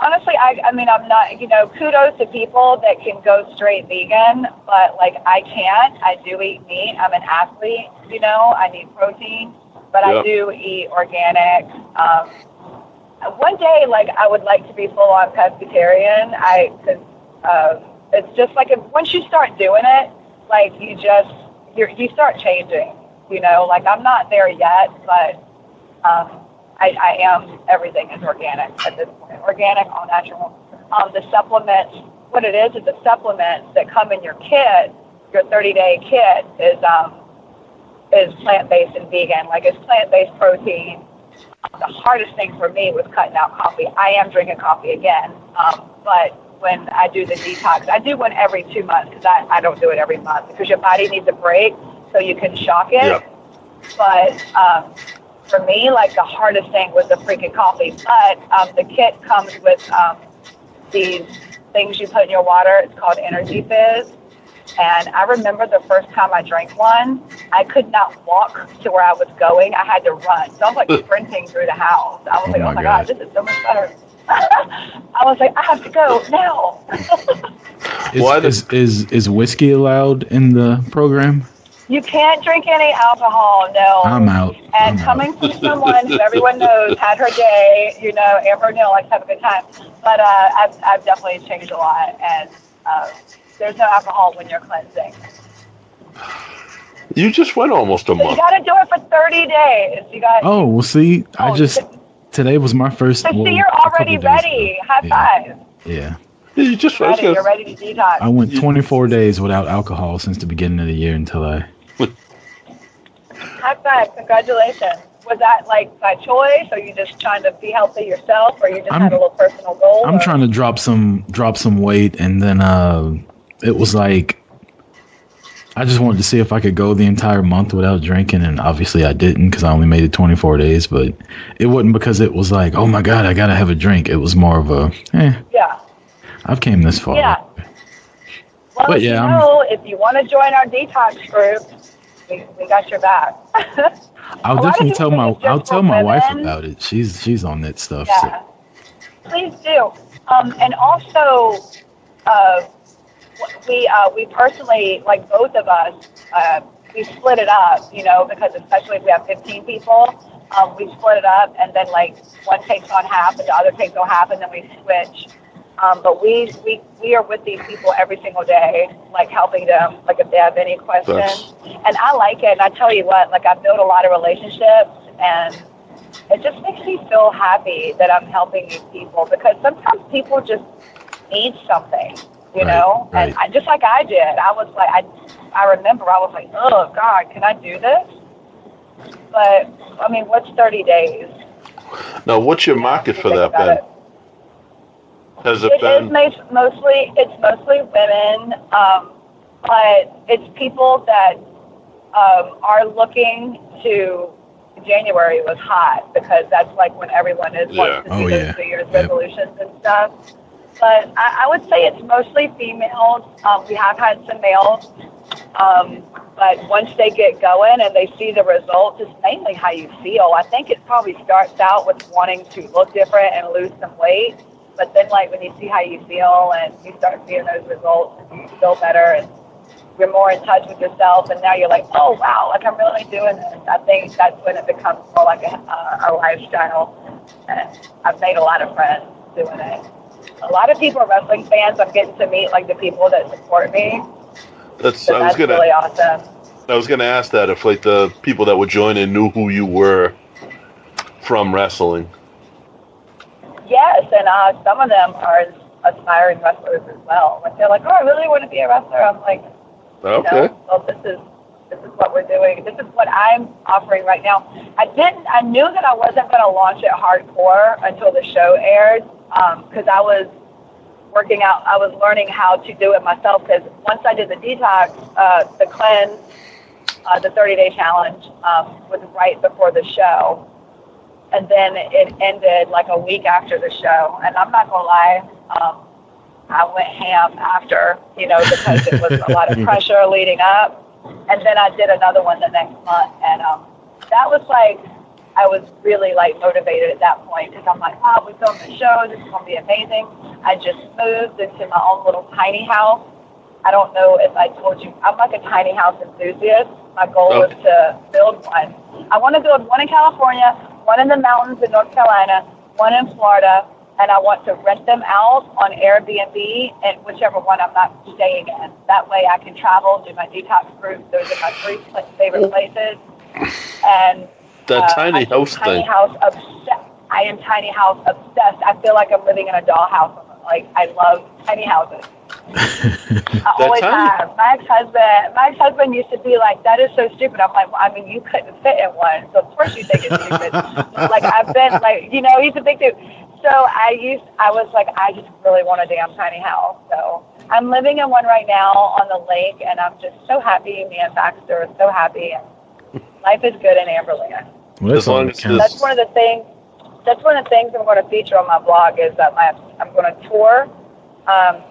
[SPEAKER 12] Honestly, I mean, I'm not, kudos to people that can go straight vegan, but like I can't. I do eat meat. I'm an athlete, I need protein, but I do eat organic. One day, like I would like to be full-on pescatarian. It's just like once you start doing it, like you start changing, like I'm not there yet, but I am, everything is organic at this point. Organic, all natural. The supplements, what it is the supplements that come in your kit, your 30-day kit is plant-based and vegan. Like it's plant-based protein, The hardest thing for me was cutting out coffee. I am drinking coffee again, but when I do the detox, I do one every 2 months because I don't do it every month because your body needs a break so you can shock it.
[SPEAKER 2] Yeah.
[SPEAKER 12] But for me, like the hardest thing was the freaking coffee. But the kit comes with these things you put in your water. It's called Energy Fizz. And I remember the first time I drank one, I could not walk to where I was going. I had to run. So I was like sprinting through the house. I was like, oh my God, this is so much better. I was like, I have to go now.
[SPEAKER 9] Is whiskey allowed in the program?
[SPEAKER 12] You can't drink any alcohol, no.
[SPEAKER 9] I'm out.
[SPEAKER 12] And coming from someone who everyone knows had her day, you know, Amber O'Neill likes to have a good time. But I've definitely changed a lot. And there's no alcohol when you're cleansing.
[SPEAKER 2] You just went almost a month.
[SPEAKER 12] You got to do it for 30 days. You got.
[SPEAKER 9] Oh, well, see, today was my first.
[SPEAKER 12] So see, you're already ready. High five.
[SPEAKER 9] Yeah.
[SPEAKER 2] You just
[SPEAKER 12] ready. You're ready to detox.
[SPEAKER 9] I went 24 days without alcohol since the beginning of the year until I.
[SPEAKER 12] High five! Congratulations. Was that like by choice, or you just trying to be healthy yourself, or you just had a little personal goal?
[SPEAKER 9] I'm trying to drop some weight, and then it was like I just wanted to see if I could go the entire month without drinking, and obviously I didn't because I only made it 24 days. But it wasn't because it was like, oh my God, I gotta have a drink. It was more of a,
[SPEAKER 12] yeah.
[SPEAKER 9] I've came this far.
[SPEAKER 12] Yeah. Well,
[SPEAKER 9] but yeah,
[SPEAKER 12] if you want to join our detox group, we got your back.
[SPEAKER 9] I'll definitely tell my wife about it. She's on that stuff.
[SPEAKER 12] Yeah. So. Please do. And also, we personally, like both of us, we split it up, you know, because especially if we have 15 people, we split it up, and then like one takes on half and the other takes on half, and then we switch. But we are with these people every single day, like helping them, like if they have any questions. And I like it. And I tell you what, like I built a lot of relationships, and it just makes me feel happy that I'm helping these people, because sometimes people just need something, you know?
[SPEAKER 9] Right.
[SPEAKER 12] And just like I did, I was like, I remember I was like, oh God, can I do this? But I mean, what's 30 days?
[SPEAKER 2] Now, what's your market for that, Ben? Has it been?
[SPEAKER 12] It's mostly women, but it's people that are looking to. January was hot because that's like when everyone wants to do those New Year's resolutions and stuff. But I would say it's mostly females. We have had some males, but once they get going and they see the results, it's mainly how you feel. I think it probably starts out with wanting to look different and lose some weight. But then, like, when you see how you feel and you start seeing those results, you feel better and you're more in touch with yourself. And now you're like, oh, wow, like, I'm really doing this. I think that's when it becomes more like a lifestyle. And I've made a lot of friends doing it. A lot of people are wrestling fans. I'm getting to meet, like, the people that support me. That's really awesome.
[SPEAKER 2] I was going to ask that if, like, the people that would join in knew who you were from wrestling.
[SPEAKER 12] Yes, and some of them are aspiring wrestlers as well. Like they're like, oh, I really want to be a wrestler. I'm like,
[SPEAKER 2] okay.
[SPEAKER 12] Well, this is what we're doing. This is what I'm offering right now. I knew that I wasn't going to launch it hardcore until the show aired, because I was working out. I was learning how to do it myself. Because once I did the detox, the cleanse, the 30-day challenge was right before the show. And then it ended like a week after the show. And I'm not going to lie, I went ham after, because it was a lot of pressure leading up. And then I did another one the next month. And that was like, I was really like motivated at that point, because I'm like, wow, we filmed the show. This is going to be amazing. I just moved into my own little tiny house. I don't know if I told you, I'm like a tiny house enthusiast. My goal was to build one. I want to build one in California, one in the mountains in North Carolina, one in Florida, and I want to rent them out on Airbnb, and whichever one I'm not staying in. That way I can travel, do my detox groups. Those are my 3 favorite places. And
[SPEAKER 2] that tiny house thing.
[SPEAKER 12] I am tiny house obsessed. I feel like I'm living in a dollhouse Like, I love tiny houses. I always have. My ex-husband used to be like, that is so stupid. I'm like, well, I mean, you couldn't fit in one, so of course you think it's stupid. Like, I've been like, you know, he's a big dude. So I was like, I just really want a damn tiny house. So I'm living in one right now on the lake, and I'm just so happy. Me and Baxter are so happy. Life is good in Amberland.
[SPEAKER 9] Well, that's all that counts.
[SPEAKER 12] That's one of the things. That's one of the things I'm going to feature on my blog is that I'm going to tour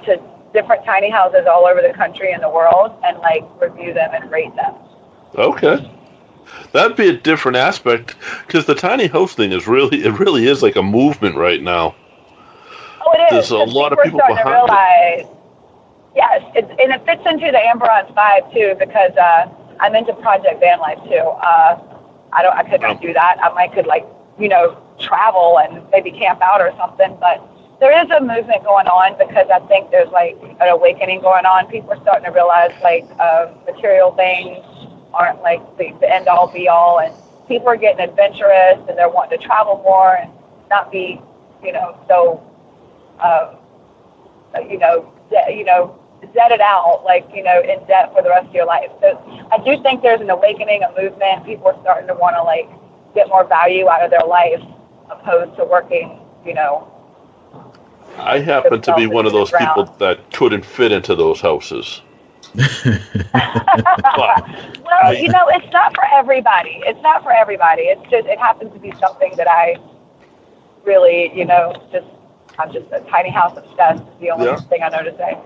[SPEAKER 12] to different tiny houses all over the country and the world, and like review them and rate them.
[SPEAKER 2] Okay. That'd be a different aspect, because the tiny house thing is really is like a movement right now.
[SPEAKER 12] Oh, it is.
[SPEAKER 2] There's a lot of people behind
[SPEAKER 12] it. Yes, and it fits into the Amberons vibe too, because I'm into project van life too. I could not do that. I could travel and maybe camp out or something, but there is a movement going on because I think there's like an awakening going on. People are starting to realize material things aren't like the end all be all, and people are getting adventurous and they're wanting to travel more and not be, so, deaded out, in debt for the rest of your life. So I do think there's an awakening, a movement. People are starting to want to get more value out of their life opposed to working,
[SPEAKER 2] I happen to be one of those people that couldn't fit into those houses.
[SPEAKER 12] Well, it's not for everybody. It's not for everybody. It's just, it happens to be something that I really, I'm just a tiny house obsessed. Is the only thing I know to say.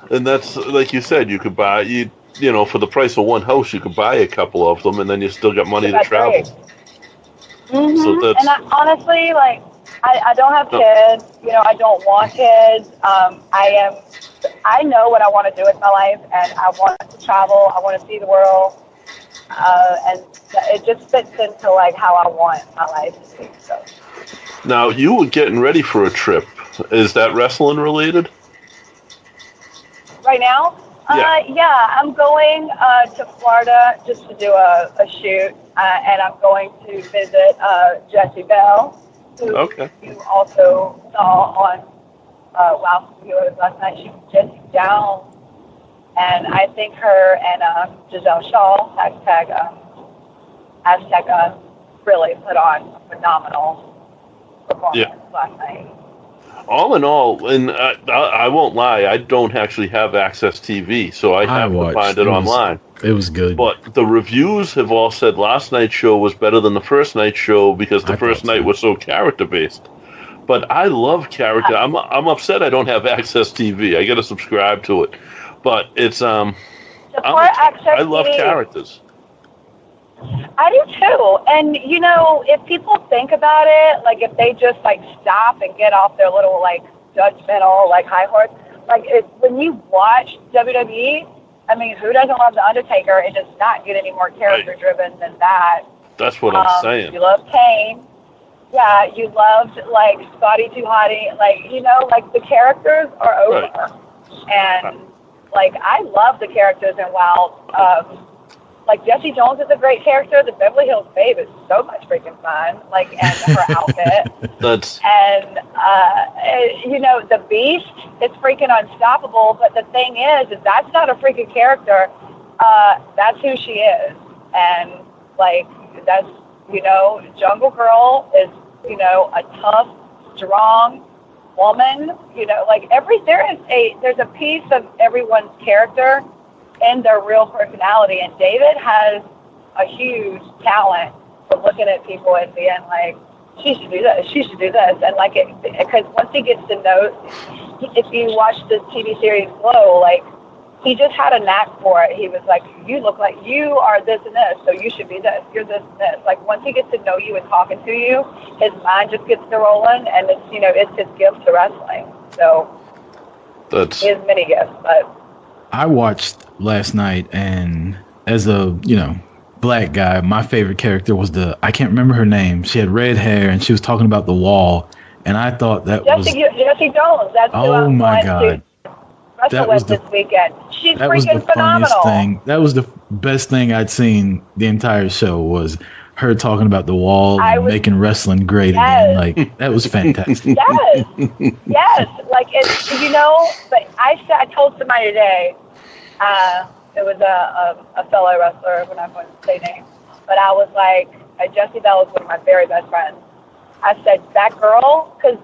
[SPEAKER 2] And that's, like you said, you could buy, for the price of one house, you could buy a couple of them, and then you still got money to travel.
[SPEAKER 12] Right. Mm-hmm. So that's, and I honestly, I don't have kids. I don't want kids. I know what I want to do with my life, and I want to travel. I want to see the world, and it just fits into how I want my life to be. So.
[SPEAKER 2] Now, you were getting ready for a trip. Is that wrestling related?
[SPEAKER 12] Right now?
[SPEAKER 2] Yeah.
[SPEAKER 12] I'm going to Florida just to do a shoot, and I'm going to visit Jessie Bell, who you also saw on Wow Studios last night. She was Jessie Down, and I think her and Giselle Shaw, Azteca, really put on a phenomenal performance last night.
[SPEAKER 2] All in all, and I won't lie, I don't actually have Access TV, so I have to find it online.
[SPEAKER 9] It was good.
[SPEAKER 2] But the reviews have all said last night's show was better than the first night's show because the first night was so character-based. But I love character. I'm upset I don't have Access TV. I got to subscribe to it. But it's I love characters.
[SPEAKER 12] I do too. And if people think about it, if they just stop and get off their little judgmental high horse, when you watch WWE, I mean, who doesn't love The Undertaker? It does not get any more character driven than that.
[SPEAKER 2] That's what I'm saying.
[SPEAKER 12] You love Kane. Yeah, you loved Scotty 2 Hotty. The characters are over. Right. And I love the characters in WoW. Jessie Jones is a great character. The Beverly Hills Babe is so much freaking fun. And her outfit. And the Beast is freaking unstoppable. But the thing is that's not a freaking character. That's who she is. And that's Jungle Girl is a tough, strong woman. There's a piece of everyone's character and their real personality. And David has a huge talent for looking at people and being she should do this, she should do this. And because once he gets to know, if you watch the TV series Glow, he just had a knack for it. He was you look like you are this and this, so you should be this, you're this and this. Once he gets to know you and talking to you, his mind just gets to rolling, and it's, it's his gift to wrestling. So he has many gifts, but
[SPEAKER 9] I watched last night, and as a black guy, my favorite character was I can't remember her name. She had red hair, and she was talking about the wall, and I thought that
[SPEAKER 12] Jessie Jones. That's who I'm
[SPEAKER 9] my god,
[SPEAKER 12] that was this weekend. She's freaking phenomenal.
[SPEAKER 9] Thing. That was the best thing I'd seen the entire show was her talking about the wall and making wrestling great again. Like, that was fantastic.
[SPEAKER 12] Yes. Like, it's, but I told somebody today, it was a fellow wrestler, we're not going to say names, but I was like, Jessie Bell is one of my very best friends. I said, that girl, because,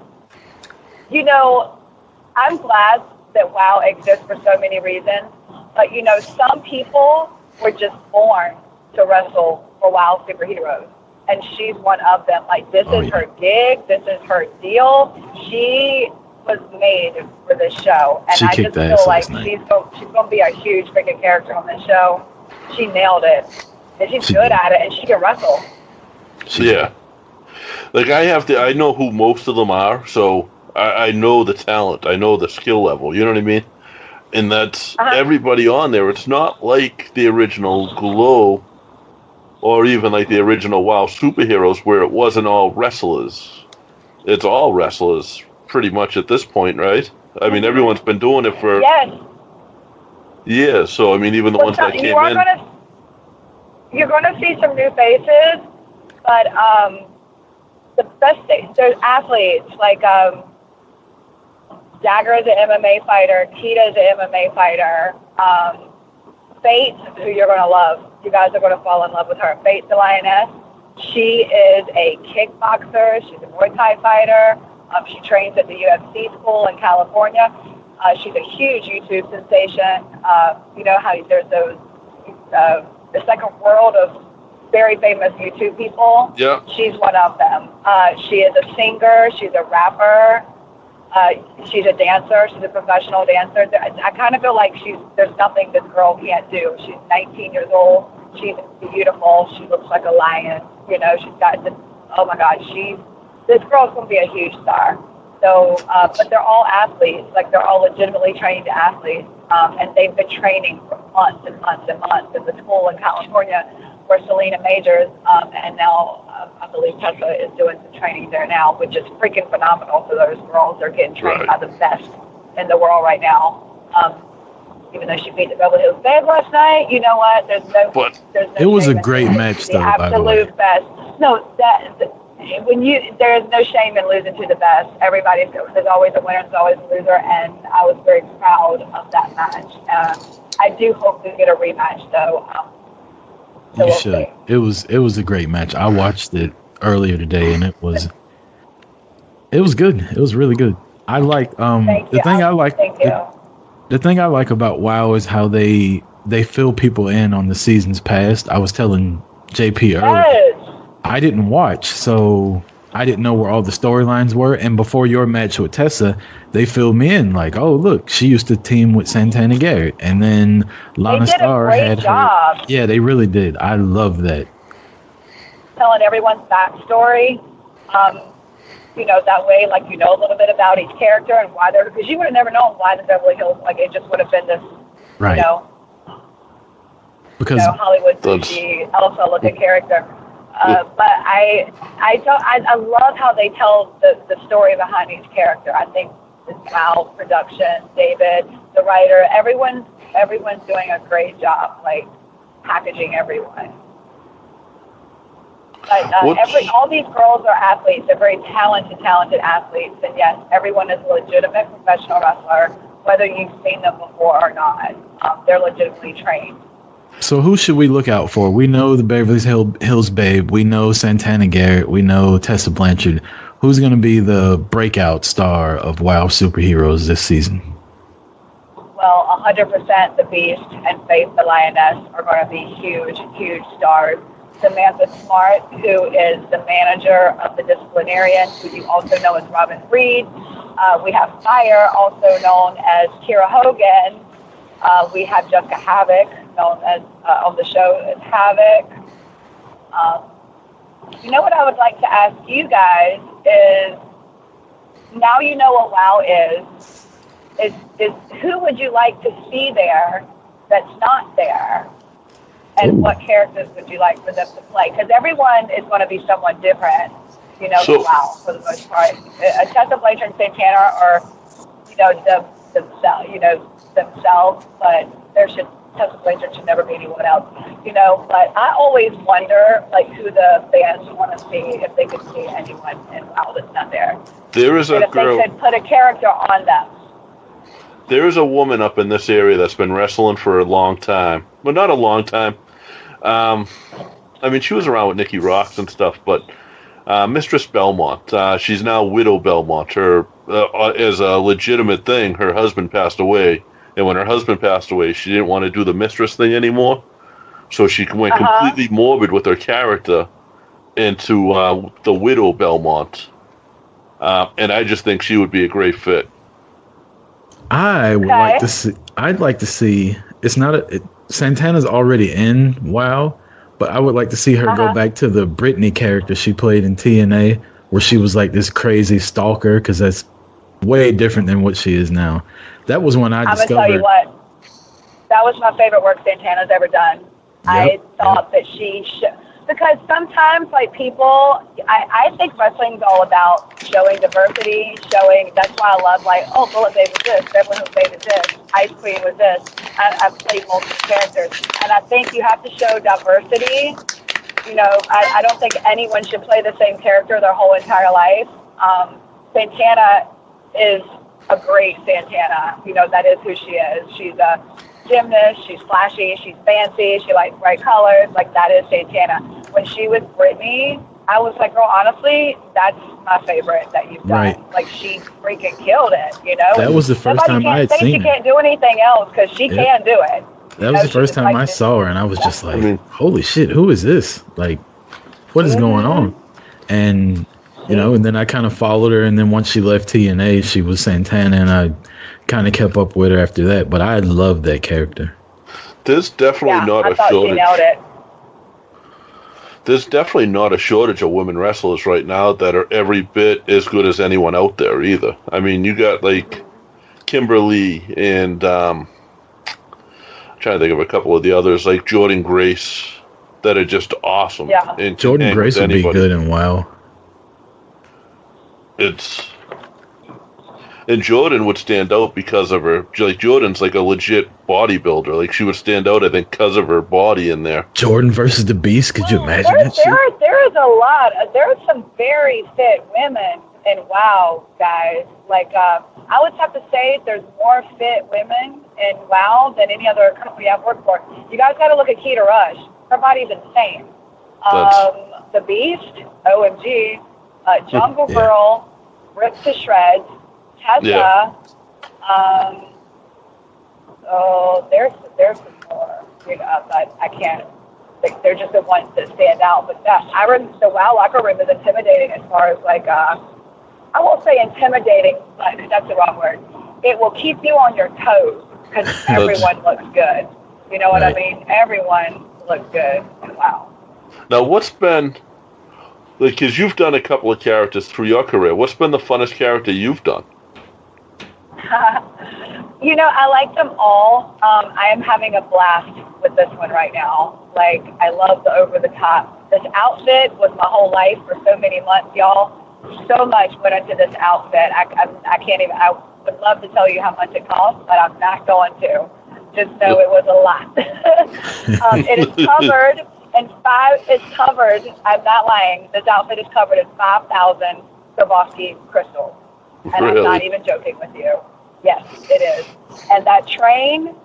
[SPEAKER 12] I'm glad that WoW exists for so many reasons, but, some people were just born to wrestle for WoW superheroes, and she's one of them. Like, this is her gig, this is her deal. She was made for this show, and I just feel like she's going to be a huge freaking character on this show. She nailed it, and she's good at it, and she can wrestle.
[SPEAKER 2] Yeah. Like, I know who most of them are, so I know the talent, I know the skill level, you know what I mean? And that's everybody on there. It's not like the original Glow or even like the original WoW superheroes where it wasn't all wrestlers. It's all wrestlers pretty much at this point, right? I mean, everyone's been doing it for...
[SPEAKER 12] Yes.
[SPEAKER 2] Yeah, so I mean, even the ones that came in...
[SPEAKER 12] You're going to see some new faces, but the best thing, there's athletes like Dagger is an MMA fighter, Kita is an MMA fighter, Fate, who you're going to love. You guys are going to fall in love with her. Fate the Lioness. She is a kickboxer. She's a Muay Thai fighter. She trains at the UFC school in California. She's a huge YouTube sensation. You know how there's those, the second world of very famous YouTube people?
[SPEAKER 2] Yeah.
[SPEAKER 12] She's one of them. She is a singer. She's a rapper. She's a dancer. She's a professional dancer. I kind of feel like there's nothing this girl can't do. She's 19 years old. She's beautiful. She looks like a lion. She's got this, oh my God, this girl's going to be a huge star. So, but they're all athletes. Like, they're all legitimately trained athletes. And they've been training for months and months and months at the school in California where Selena majors. And now I believe Tessa is doing some training there now, which is freaking phenomenal for those girls. They're getting trained by the best in the world right now. Even though she beat the Beverly Hills Babe last night, you know what? There's no
[SPEAKER 9] it was a great match, though, by the way.
[SPEAKER 12] Absolute best. No, there is no shame in losing to the best. There's always a winner, there's always a loser, and I was very proud of that match. I do hope we get a rematch, though.
[SPEAKER 9] You should. It was a great match. I watched it earlier today, and it was good. It was really good. I like the thing I like about WoW is how they fill people in on the seasons past. I was telling JP earlier. I didn't watch, so I didn't know where all the storylines were. And before your match with Tessa, they filled me in. Like, oh, look, she used to team with Santana Garrett. And then Lana Starr had
[SPEAKER 12] job.
[SPEAKER 9] her. Yeah, they really did. I love that.
[SPEAKER 12] Telling everyone's backstory. That way, like, a little bit about each character and why because you would have never known why the Beverly Hills, like, it just would have been this,
[SPEAKER 9] right. Because
[SPEAKER 12] Hollywood sushi, Elsa looking character. But I love how they tell the story behind each character. I think the Cal production, David, the writer, everyone's doing a great job, like, packaging everyone. But all these girls are athletes. They're very talented athletes. And yes, everyone is a legitimate professional wrestler, whether you've seen them before or not. They're legitimately trained.
[SPEAKER 9] So who should we look out for? We know the Beverly Hills Babe. We know Santana Garrett. We know Tessa Blanchard. Who's going to be the breakout star of WoW superheroes this season?
[SPEAKER 12] Well, 100% the Beast and Faith the Lioness are going to be huge, huge stars. Samantha Smart, who is the manager of the disciplinarian, who you also know as Robin Reed. We have Fire, also known as Kira Hogan. We have Jessica Havoc, known as on the show as Havoc. What I would like to ask you guys is, now you know what WoW is who would you like to see there that's not there? And what characters would you like for them to play? Because everyone is going to be somewhat different, WoW for the most part. Tessa Blanchard and Santana are, themselves, but Tessa Blanchard should never be anyone else, you know. But I always wonder, like, who the fans want to see, if they could see anyone in WoW that's not there.
[SPEAKER 2] There is a
[SPEAKER 12] and if
[SPEAKER 2] girl.
[SPEAKER 12] they could put a character on them.
[SPEAKER 2] There is a woman up in this area that's been wrestling for a long time. Well, not a long time. I mean, she was around with Nikki Roxx and stuff, but Mistress Belmont, she's now Widow Belmont. Her as a legitimate thing, her husband passed away, and when her husband passed away, she didn't want to do the Mistress thing anymore, so she went completely morbid with her character into the Widow Belmont, and I just think she would be a great fit.
[SPEAKER 9] I would like to see. I'd like to see. It's not Santana's already in WoW, but I would like to see her go back to the Brittany character she played in TNA, where she was like this crazy stalker, because that's way different than what she is now. That was when I discovered.
[SPEAKER 12] I'm gonna tell you what. That was my favorite work Santana's ever done. Yep, I thought that she should. Because sometimes, like, people, I think wrestling's all about showing diversity, that's why I love, like, oh, Bullet Babe was this, Beverly Hills Babe was this, Ice Queen was this. I've played multiple characters. And I think you have to show diversity. You know, I don't think anyone should play the same character their whole entire life. Santana is a great Santana. You know, that is who she is. She's a gymnast, she's flashy, she's fancy, she likes bright colors, like, that is Santana. When she was Brittany, I was like, girl, honestly, that's my favorite that you've done.
[SPEAKER 9] Right.
[SPEAKER 12] Like, she freaking killed it, you know?
[SPEAKER 9] That was the first time I had seen
[SPEAKER 12] she can't do anything else, because she can do it.
[SPEAKER 9] That was the first time I saw her, and I was just like, holy shit, who is this? Like, what is going on? And, you know, and then I kind of followed her, and then once she left TNA, she was Santana, and I kind of kept up with her after that, but I loved that character.
[SPEAKER 2] There's definitely not a shortage.
[SPEAKER 12] She nailed it.
[SPEAKER 2] There's definitely not a shortage of women wrestlers right now that are every bit as good as anyone out there either. I mean, you got like Kimberly and I'm trying to think of a couple of the others, like Jordan Grace, that are just awesome.
[SPEAKER 12] Yeah.
[SPEAKER 2] And
[SPEAKER 9] Jordan Grace would be good in WoW.
[SPEAKER 2] And Jordan would stand out because of her. Like, Jordan's like a legit bodybuilder. Like, she would stand out, I think, because of her body in there.
[SPEAKER 9] Jordan versus the Beast. Could you imagine that shit?
[SPEAKER 12] There is a lot. There are some very fit women in WoW, guys. Like, I would have to say there's more fit women in WoW than any other company I've worked for. You guys got to look at Keita Rush. Her body's insane. The Beast, OMG, Jungle Girl, ripped to shreds. Tessa, there's some more, you know, but I can't, like, they're just the ones that stand out. But the WoW locker room is intimidating as far as, like, I won't say intimidating, but that's the wrong word. It will keep you on your toes, because everyone looks good. You know what I mean? Everyone looks good in WoW.
[SPEAKER 2] Now, what's been, like, because you've done a couple of characters through your career, what's been the funnest character you've done?
[SPEAKER 12] You know, I like them all. I am having a blast with this one right now. Like, I love the over-the-top. This outfit was my whole life for so many months, y'all. So much went into this outfit. I can't even, I would love to tell you how much it cost, but I'm not going to. Just know it was a lot. It is covered it's covered, I'm not lying, this outfit is covered in 5,000 Swarovski crystals. And
[SPEAKER 2] really?
[SPEAKER 12] I'm not even joking with you. Yes, it is. And that train,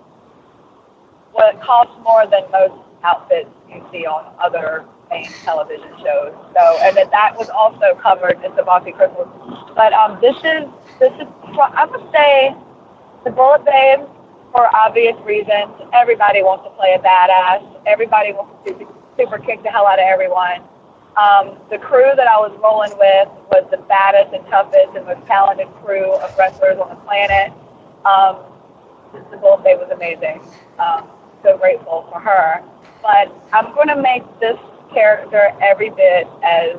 [SPEAKER 12] well, it costs more than most outfits you see on other main television shows. So, and that was also covered in Swarovski crystals. But this is, I would say, the Bullet Babe, for obvious reasons. Everybody wants to play a badass. Everybody wants to super kick the hell out of everyone. The crew that I was rolling with was the baddest and toughest and most talented crew of wrestlers on the planet. The Bullet Babe was amazing. So grateful for her. But I'm going to make this character every bit as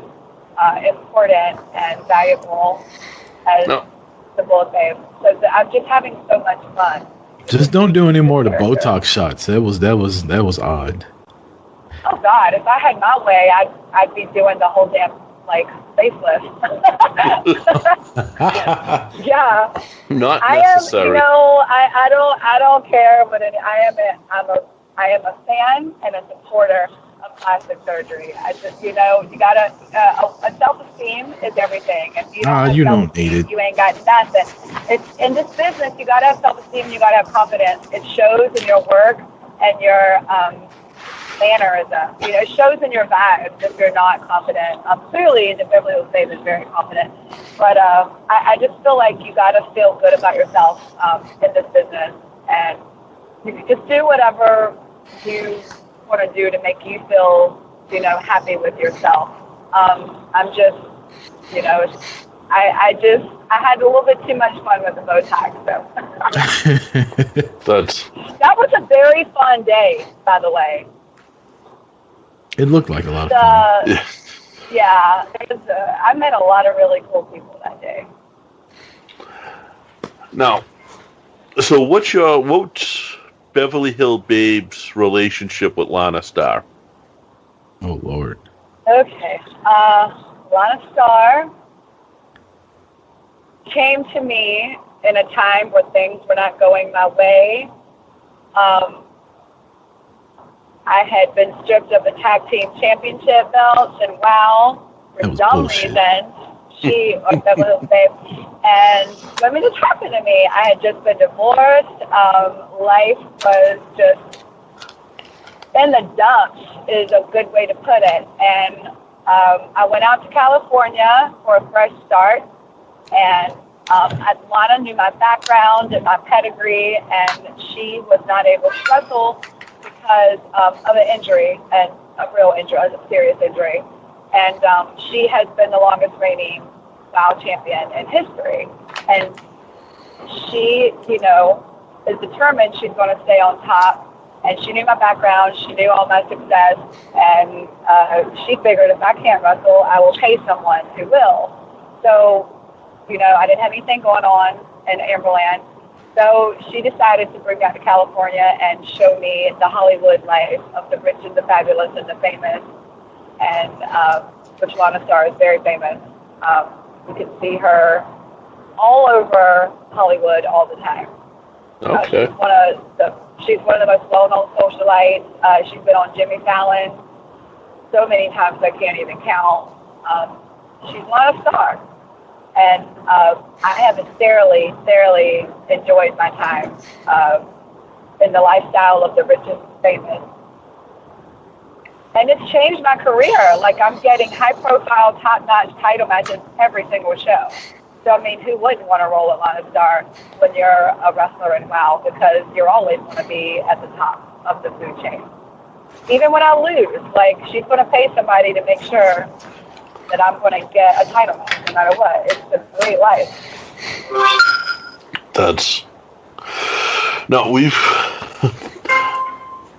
[SPEAKER 12] important and valuable as the Bullet Babe. So I'm just having so much fun.
[SPEAKER 9] Just don't do any more of the Botox shots. That was odd.
[SPEAKER 12] Oh God! If I had my way, I'd be doing the whole damn like facelift. Yeah.
[SPEAKER 2] Not
[SPEAKER 12] I am,
[SPEAKER 2] necessary.
[SPEAKER 12] I don't care, but I am a fan and a supporter of plastic surgery. I just, you gotta, a self-esteem is everything. If you don't have
[SPEAKER 9] you don't
[SPEAKER 12] self-esteem,
[SPEAKER 9] need it.
[SPEAKER 12] you ain't got nothing. It's in this business, you gotta have self-esteem, you gotta have confidence. It shows in your work and your mannerism. It shows in your vibes if you're not confident. Clearly, the Beverly Hills Babe is very confident, but I just feel like you gotta feel good about yourself in this business, and you can just do whatever you want to do to make you feel, happy with yourself. I'm just, I had a little bit too much fun with the Botox, so. That was a very fun day, by the way.
[SPEAKER 9] It looked like a lot of fun.
[SPEAKER 12] Yeah, I met a lot of really cool people that day.
[SPEAKER 2] Now, so what's Beverly Hills Babe's relationship with Lana Starr?
[SPEAKER 9] Oh, Lord.
[SPEAKER 12] Okay. Lana Starr came to me in a time where things were not going my way. I had been stripped of the tag team championship belts, and for some reason, Beverly Hills Babe, and something just happened to me. I had just been divorced. Life was just in the dumps, is a good way to put it. And I went out to California for a fresh start, and Lana knew my background and my pedigree, and she was not able to wrestle because of an injury, and a real injury, a serious injury. And she has been the longest reigning WOW champion in history. And she, is determined she's going to stay on top. And she knew my background. She knew all my success. And she figured if I can't wrestle, I will pay someone who will. So, I didn't have anything going on in Amberland. So she decided to bring me out to California and show me the Hollywood life of the rich and the fabulous and the famous, and which Lana Starr is very famous. You can see her all over Hollywood all the time.
[SPEAKER 2] Okay.
[SPEAKER 12] She's one of the most well-known socialites. She's been on Jimmy Fallon so many times I can't even count. She's Lana Starr. And I have thoroughly enjoyed my time in the lifestyle of the rich and famous. And it's changed my career. Like, I'm getting high-profile, top-notch title matches every single show. So, I mean, who wouldn't want to roll at Lana Starr when you're a wrestler in WOW? Because you're always going to be at the top of the food chain. Even when I lose, like, she's going to pay somebody to make sure that I'm going to get a title match no matter what. It's a great life.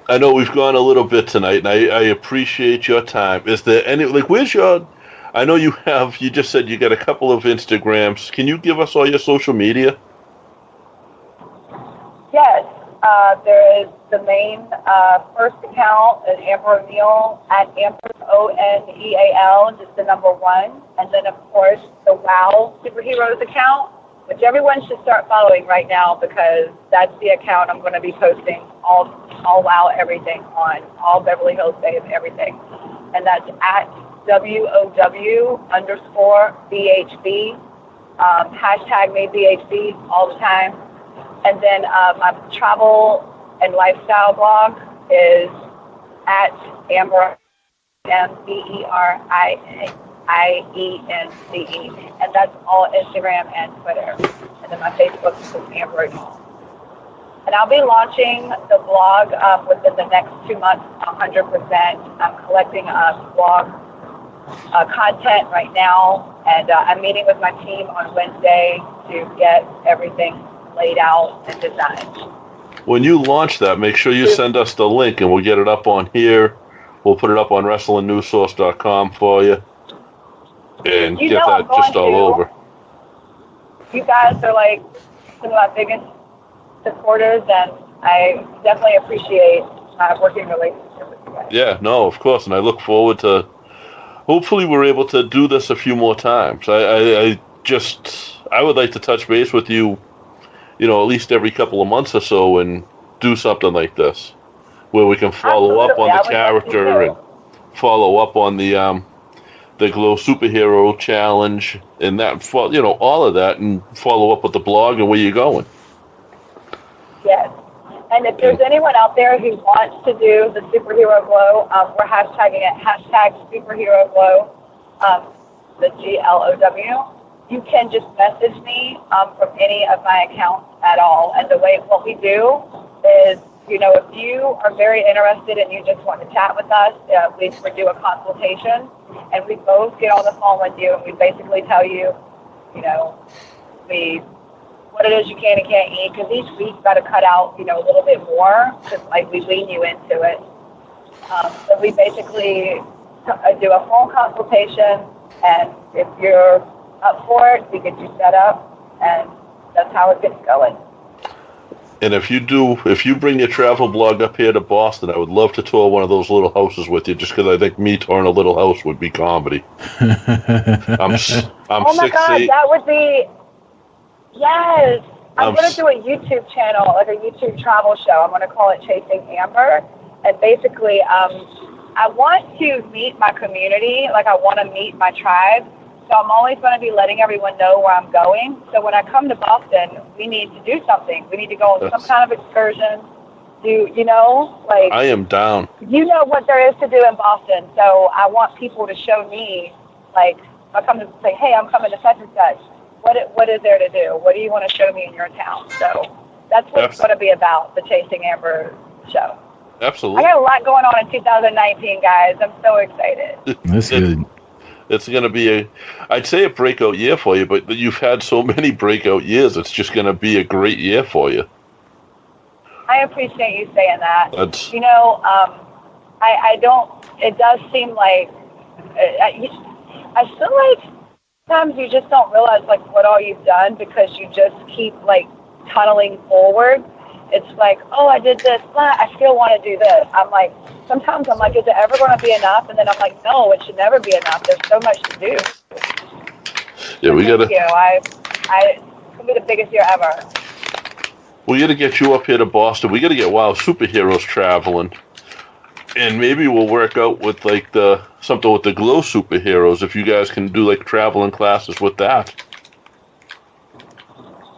[SPEAKER 2] I know we've gone a little bit tonight, and I appreciate your time. Is there any, where's your, I know you just said you got a couple of Instagrams. Can you give us all your social media?
[SPEAKER 12] Yes. There is the main first account is Amber O'Neal at Amber Oneal, just the number 1. And then, of course, the WOW Superheroes account, which everyone should start following right now because that's the account I'm going to be posting all WOW everything on, all Beverly Hills Babe everything. And that's at WOW_BHB, hashtag me BHB all the time. And then my travel and lifestyle blog is at Amber, MBERIENCE, and that's all Instagram and Twitter. And then my Facebook is Amber. And I'll be launching the blog within the next 2 months, 100%. I'm collecting blog content right now, and I'm meeting with my team on Wednesday to get everything laid out and designed.
[SPEAKER 2] When you launch that, make sure you send us the link, and we'll get it up on here. We'll put it up on WrestlingNewsSource.com for you, and get that just all over.
[SPEAKER 12] You guys are like some of my biggest supporters, and I definitely appreciate my working relationship with you guys.
[SPEAKER 2] Yeah, no, of course, and I look forward to hopefully we're able to do this a few more times. I would like to touch base with you, at least every couple of months or so, and do something like this, where we can follow up on the character and follow up on the Glow Superhero Challenge and that, all of that, and follow up with the blog and where you're going.
[SPEAKER 12] Yes. And if there's anyone out there who wants to do the Superhero Glow, we're hashtagging it #Superhero Glow, the GLOW. You can just message me from any of my accounts at all. And what we do is, if you are very interested and you just want to chat with us, we do a consultation, and we both get on the phone with you, and we basically tell you, what it is you can and can't eat, because each week you've got to cut out, a little bit more, because we lean you into it. So we basically do a phone consultation, and if you're up for it, we get you set up, and that's how it gets going.
[SPEAKER 2] And if you bring your travel blog up here to Boston, I would love to tour one of those little houses with you, just because I think me touring a little house would be comedy. I'm
[SPEAKER 12] oh my God, that would be... Yes, I'm going to do a YouTube channel, like a YouTube travel show. I'm going to call it Chasing Amber. And basically, I want to meet my community, like I want to meet my tribe. So I'm always going to be letting everyone know where I'm going. So when I come to Boston, we need to do something. We need to go on some kind of excursion.
[SPEAKER 2] I am down.
[SPEAKER 12] You know what there is to do in Boston. So I want people to show me, like, I come to say, hey, I'm coming to such and such. What is there to do? What do you want to show me in your town? So that's what it's going to be about, the Chasing Amber show.
[SPEAKER 2] Absolutely.
[SPEAKER 12] I got a lot going on in 2019, guys. I'm so excited.
[SPEAKER 9] That's good.
[SPEAKER 2] It's going to be I'd say a breakout year for you, but you've had so many breakout years. It's just going to be a great year for you.
[SPEAKER 12] I appreciate you saying that.
[SPEAKER 2] That's...
[SPEAKER 12] I don't, it does seem like, I feel like sometimes you just don't realize what all you've done, because you just keep tunneling forward. It's like, oh, I did this, but I still want to do this. Sometimes I'm like, is it ever going to be enough? And then I'm like, no, it should never be enough. There's so much to do.
[SPEAKER 2] Yeah, we got to.
[SPEAKER 12] It's going to be the biggest year ever.
[SPEAKER 2] We got to get you up here to Boston. We got to get Wild Superheroes traveling. And maybe we'll work out with something with the Glow Superheroes, if you guys can do traveling classes with that.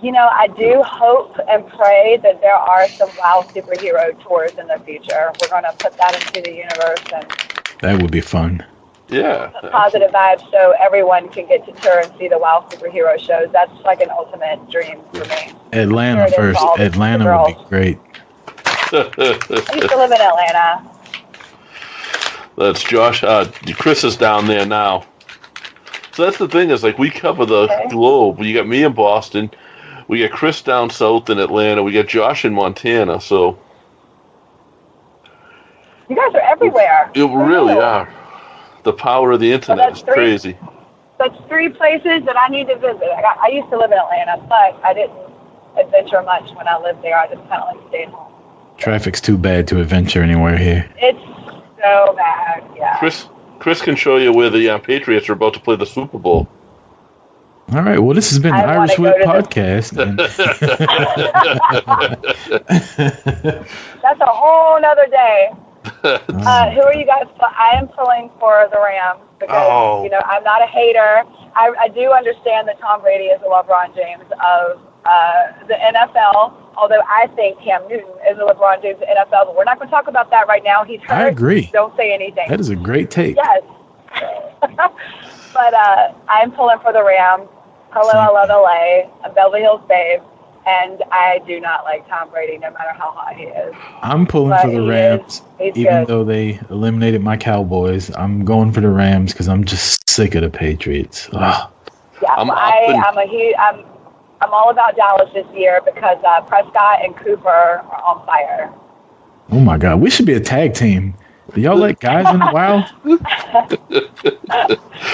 [SPEAKER 12] I do hope and pray that there are some Wild Superhero tours in the future. We're going to put that into the universe, and
[SPEAKER 9] that would be fun.
[SPEAKER 2] Yeah.
[SPEAKER 12] Positive vibes, so everyone can get to tour and see the Wild Superhero shows. That's an ultimate dream for me.
[SPEAKER 9] Atlanta first. Atlanta would be great.
[SPEAKER 12] I used to live in Atlanta.
[SPEAKER 2] That's Josh. Chris is down there now. So that's the thing is, we cover the globe. You got me in Boston. We got Chris down south in Atlanta. We got Josh in Montana. So
[SPEAKER 12] you guys are everywhere.
[SPEAKER 2] You really are. The power of the internet is crazy.
[SPEAKER 12] That's 3 places that I need to visit. I used to live in Atlanta, but I didn't adventure much when I lived there. I just kind of stayed home.
[SPEAKER 9] Traffic's too bad to adventure anywhere here.
[SPEAKER 12] It's so bad, yeah.
[SPEAKER 2] Chris can show you where the Patriots are about to play the Super Bowl.
[SPEAKER 9] All right. Well, this has been the Irish Whip Podcast.
[SPEAKER 12] That's a whole nother day. Who are you guys? I am pulling for the Rams because I'm not a hater. I do understand that Tom Brady is the LeBron James of the NFL. Although I think Cam Newton is the LeBron James of the NFL, but we're not going to talk about that right now. He's hurt.
[SPEAKER 9] I agree.
[SPEAKER 12] Don't say anything.
[SPEAKER 9] That is a great take.
[SPEAKER 12] Yes. But I'm pulling for the Rams. Hello, I love LA. I'm Beverly Hills Babe. And I do not like Tom Brady, no matter how hot he is.
[SPEAKER 9] I'm pulling for the Rams, even though they eliminated my Cowboys. I'm going for the Rams because I'm just sick of the Patriots. Ugh.
[SPEAKER 12] Yeah, I'm all about Dallas this year because Prescott and Cooper are on fire.
[SPEAKER 9] Oh my God, we should be a tag team. Do y'all let guys in the wild?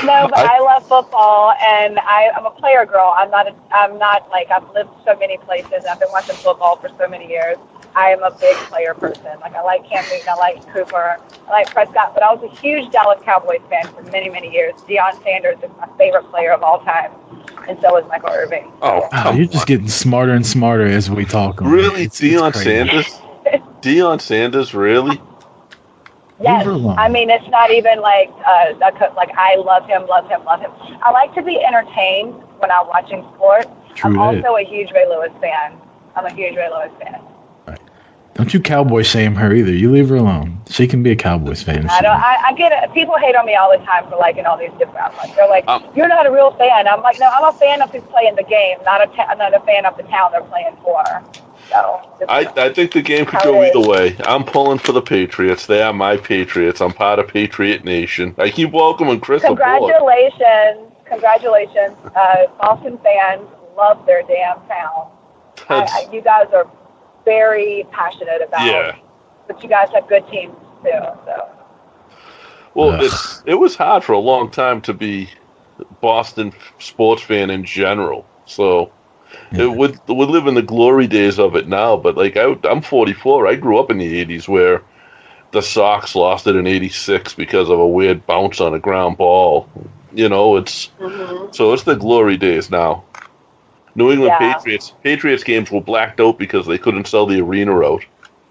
[SPEAKER 12] No, but I love football, and I'm a player girl. I'm not like I've lived so many places. I've been watching football for so many years. I am a big player person. Like, I like Cam Newton, I like Cooper, I like Prescott, but I was a huge Dallas Cowboys fan for many, many years. Deion Sanders is my favorite player of all time, and so is Michael Irving.
[SPEAKER 9] Oh, you're just getting smarter and smarter as we talk.
[SPEAKER 2] Really? Deion Sanders? Deion Sanders, really?
[SPEAKER 12] Yes. I mean, it's not even like, like I love him. I like to be entertained when I'm watching sports. I'm also a huge Ray Lewis fan.
[SPEAKER 9] Don't you cowboy shame her either. You leave her alone. She can be a Cowboys fan.
[SPEAKER 12] I get it. People hate on me all the time for liking all these different. They're like, you're not a real fan. I'm like, no, I'm a fan of who's playing the game, not a fan of the town they're playing for. So
[SPEAKER 2] I think the game could go either way. I'm pulling for the Patriots. They are my Patriots. I'm part of Patriot Nation. I keep welcoming Chris aboard.
[SPEAKER 12] Congratulations. Boston fans love their damn town. You guys are very passionate about it. But you guys have good teams too. So.
[SPEAKER 2] Well, it was hard for a long time to be a Boston sports fan in general. So we live in the glory days of it now. But like I'm 44. I grew up in the 80s where the Sox lost it in '86 because of a weird bounce on a ground ball. You know, so it's the glory days now. New England Patriots games were blacked out because they couldn't sell the arena out.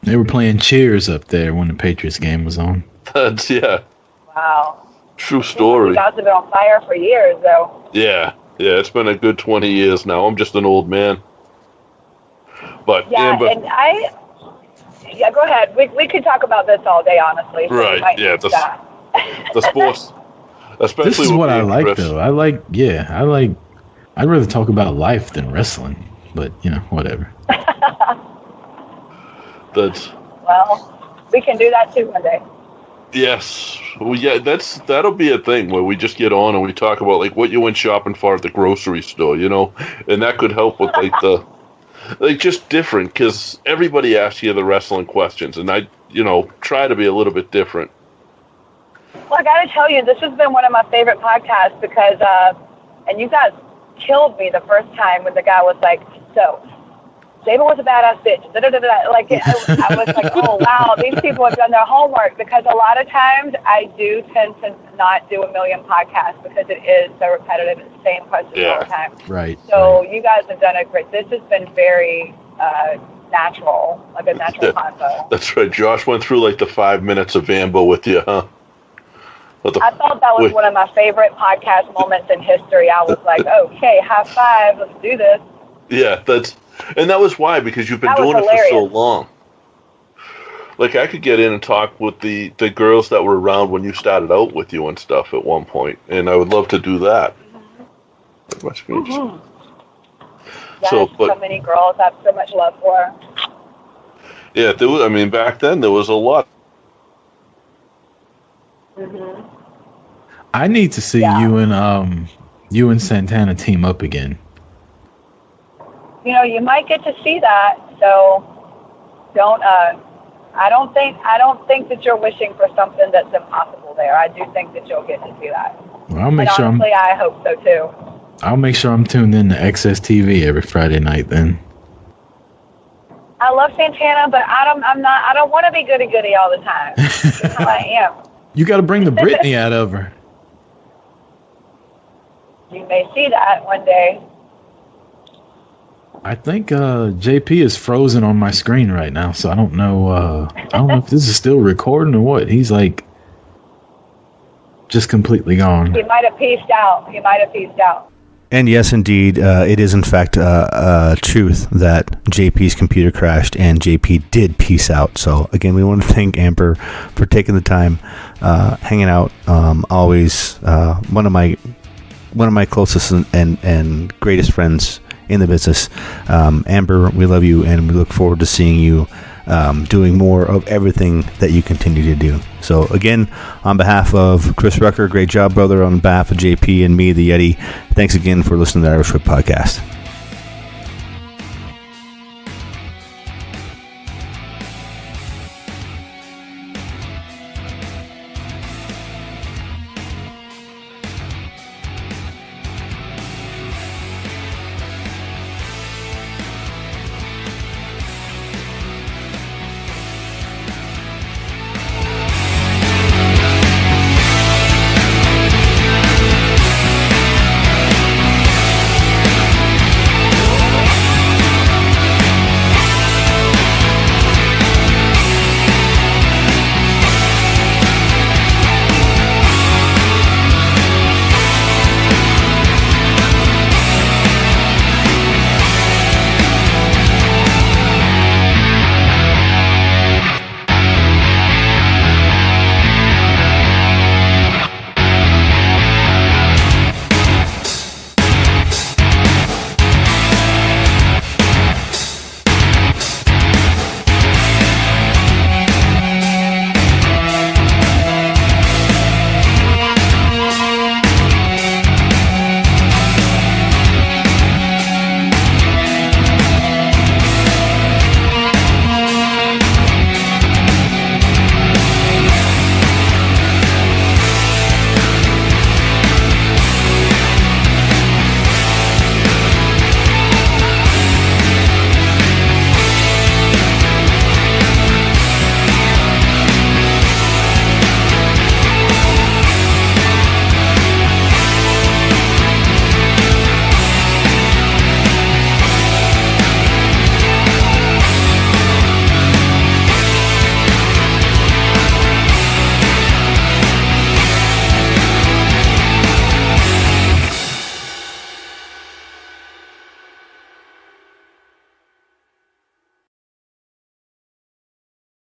[SPEAKER 9] They were playing Cheers up there when the Patriots game was on.
[SPEAKER 2] That's
[SPEAKER 12] Wow.
[SPEAKER 2] True story.
[SPEAKER 12] You guys have been on fire for years, though.
[SPEAKER 2] Yeah, it's been a good 20 years now. I'm just an old man. But Amber,
[SPEAKER 12] and go ahead. We could talk about this all day, honestly. So
[SPEAKER 2] right? The sports. Especially
[SPEAKER 9] this is what I like,
[SPEAKER 2] Chris.
[SPEAKER 9] though. I'd rather talk about life than wrestling, but whatever.
[SPEAKER 12] Well, we can do that too one day.
[SPEAKER 2] Yes, that'll be a thing where we just get on and we talk about like what you went shopping for at the grocery store, and that could help with like just different because everybody asks you the wrestling questions, and I try to be a little bit different.
[SPEAKER 12] Well, I got to tell you, this has been one of my favorite podcasts because, and you guys killed me the first time when the guy was like, so, David was a badass bitch. Like, I was like, oh, wow, these people have done their homework because a lot of times I do tend to not do a million podcasts because it is so repetitive. It's the same questions all the time.
[SPEAKER 9] Right.
[SPEAKER 12] So you guys have done a great, this has been very natural, like a natural convo.
[SPEAKER 2] That's right. Josh went through like the 5 minutes of Ambo with you, huh?
[SPEAKER 12] I thought that was one of my favorite podcast moments in history. I was like, okay, high five, let's do this.
[SPEAKER 2] Yeah, that was why, because you've been doing it for so long. Like, I could get in and talk with the girls that were around when you started out with you and stuff at one point, and I would love to do that.
[SPEAKER 12] Mm-hmm. So many girls I have so much love for.
[SPEAKER 2] Yeah, back then there was a lot.
[SPEAKER 12] Mm-hmm.
[SPEAKER 9] I need to see you and Santana team up again.
[SPEAKER 12] You might get to see that. So don't. I don't think that you're wishing for something that's impossible there. I do think that you'll get to see that.
[SPEAKER 9] Well, I'll make sure.
[SPEAKER 12] Honestly, I hope so too.
[SPEAKER 9] I'll make sure I'm tuned in to XS TV every Friday night. Then.
[SPEAKER 12] I love Santana, but I don't want to be goody all the time. That's how I am.
[SPEAKER 9] You got to bring the Britney out of her.
[SPEAKER 12] You may see that one day.
[SPEAKER 9] I think JP is frozen on my screen right now, so I don't know. I don't know if this is still recording or what. He's like just completely gone.
[SPEAKER 12] He might have pieced out.
[SPEAKER 3] And yes, indeed, it is in fact truth that JP's computer crashed and JP did peace out. So again, we want to thank Amber for taking the time, hanging out. Always one of my closest and greatest friends in the business. Amber, we love you, and we look forward to seeing you doing more of everything that you continue to do. So again, on behalf of Chris Rucker, great job, brother. On behalf of JP and me, the Yeti, thanks again for listening to the Irish Whip Podcast.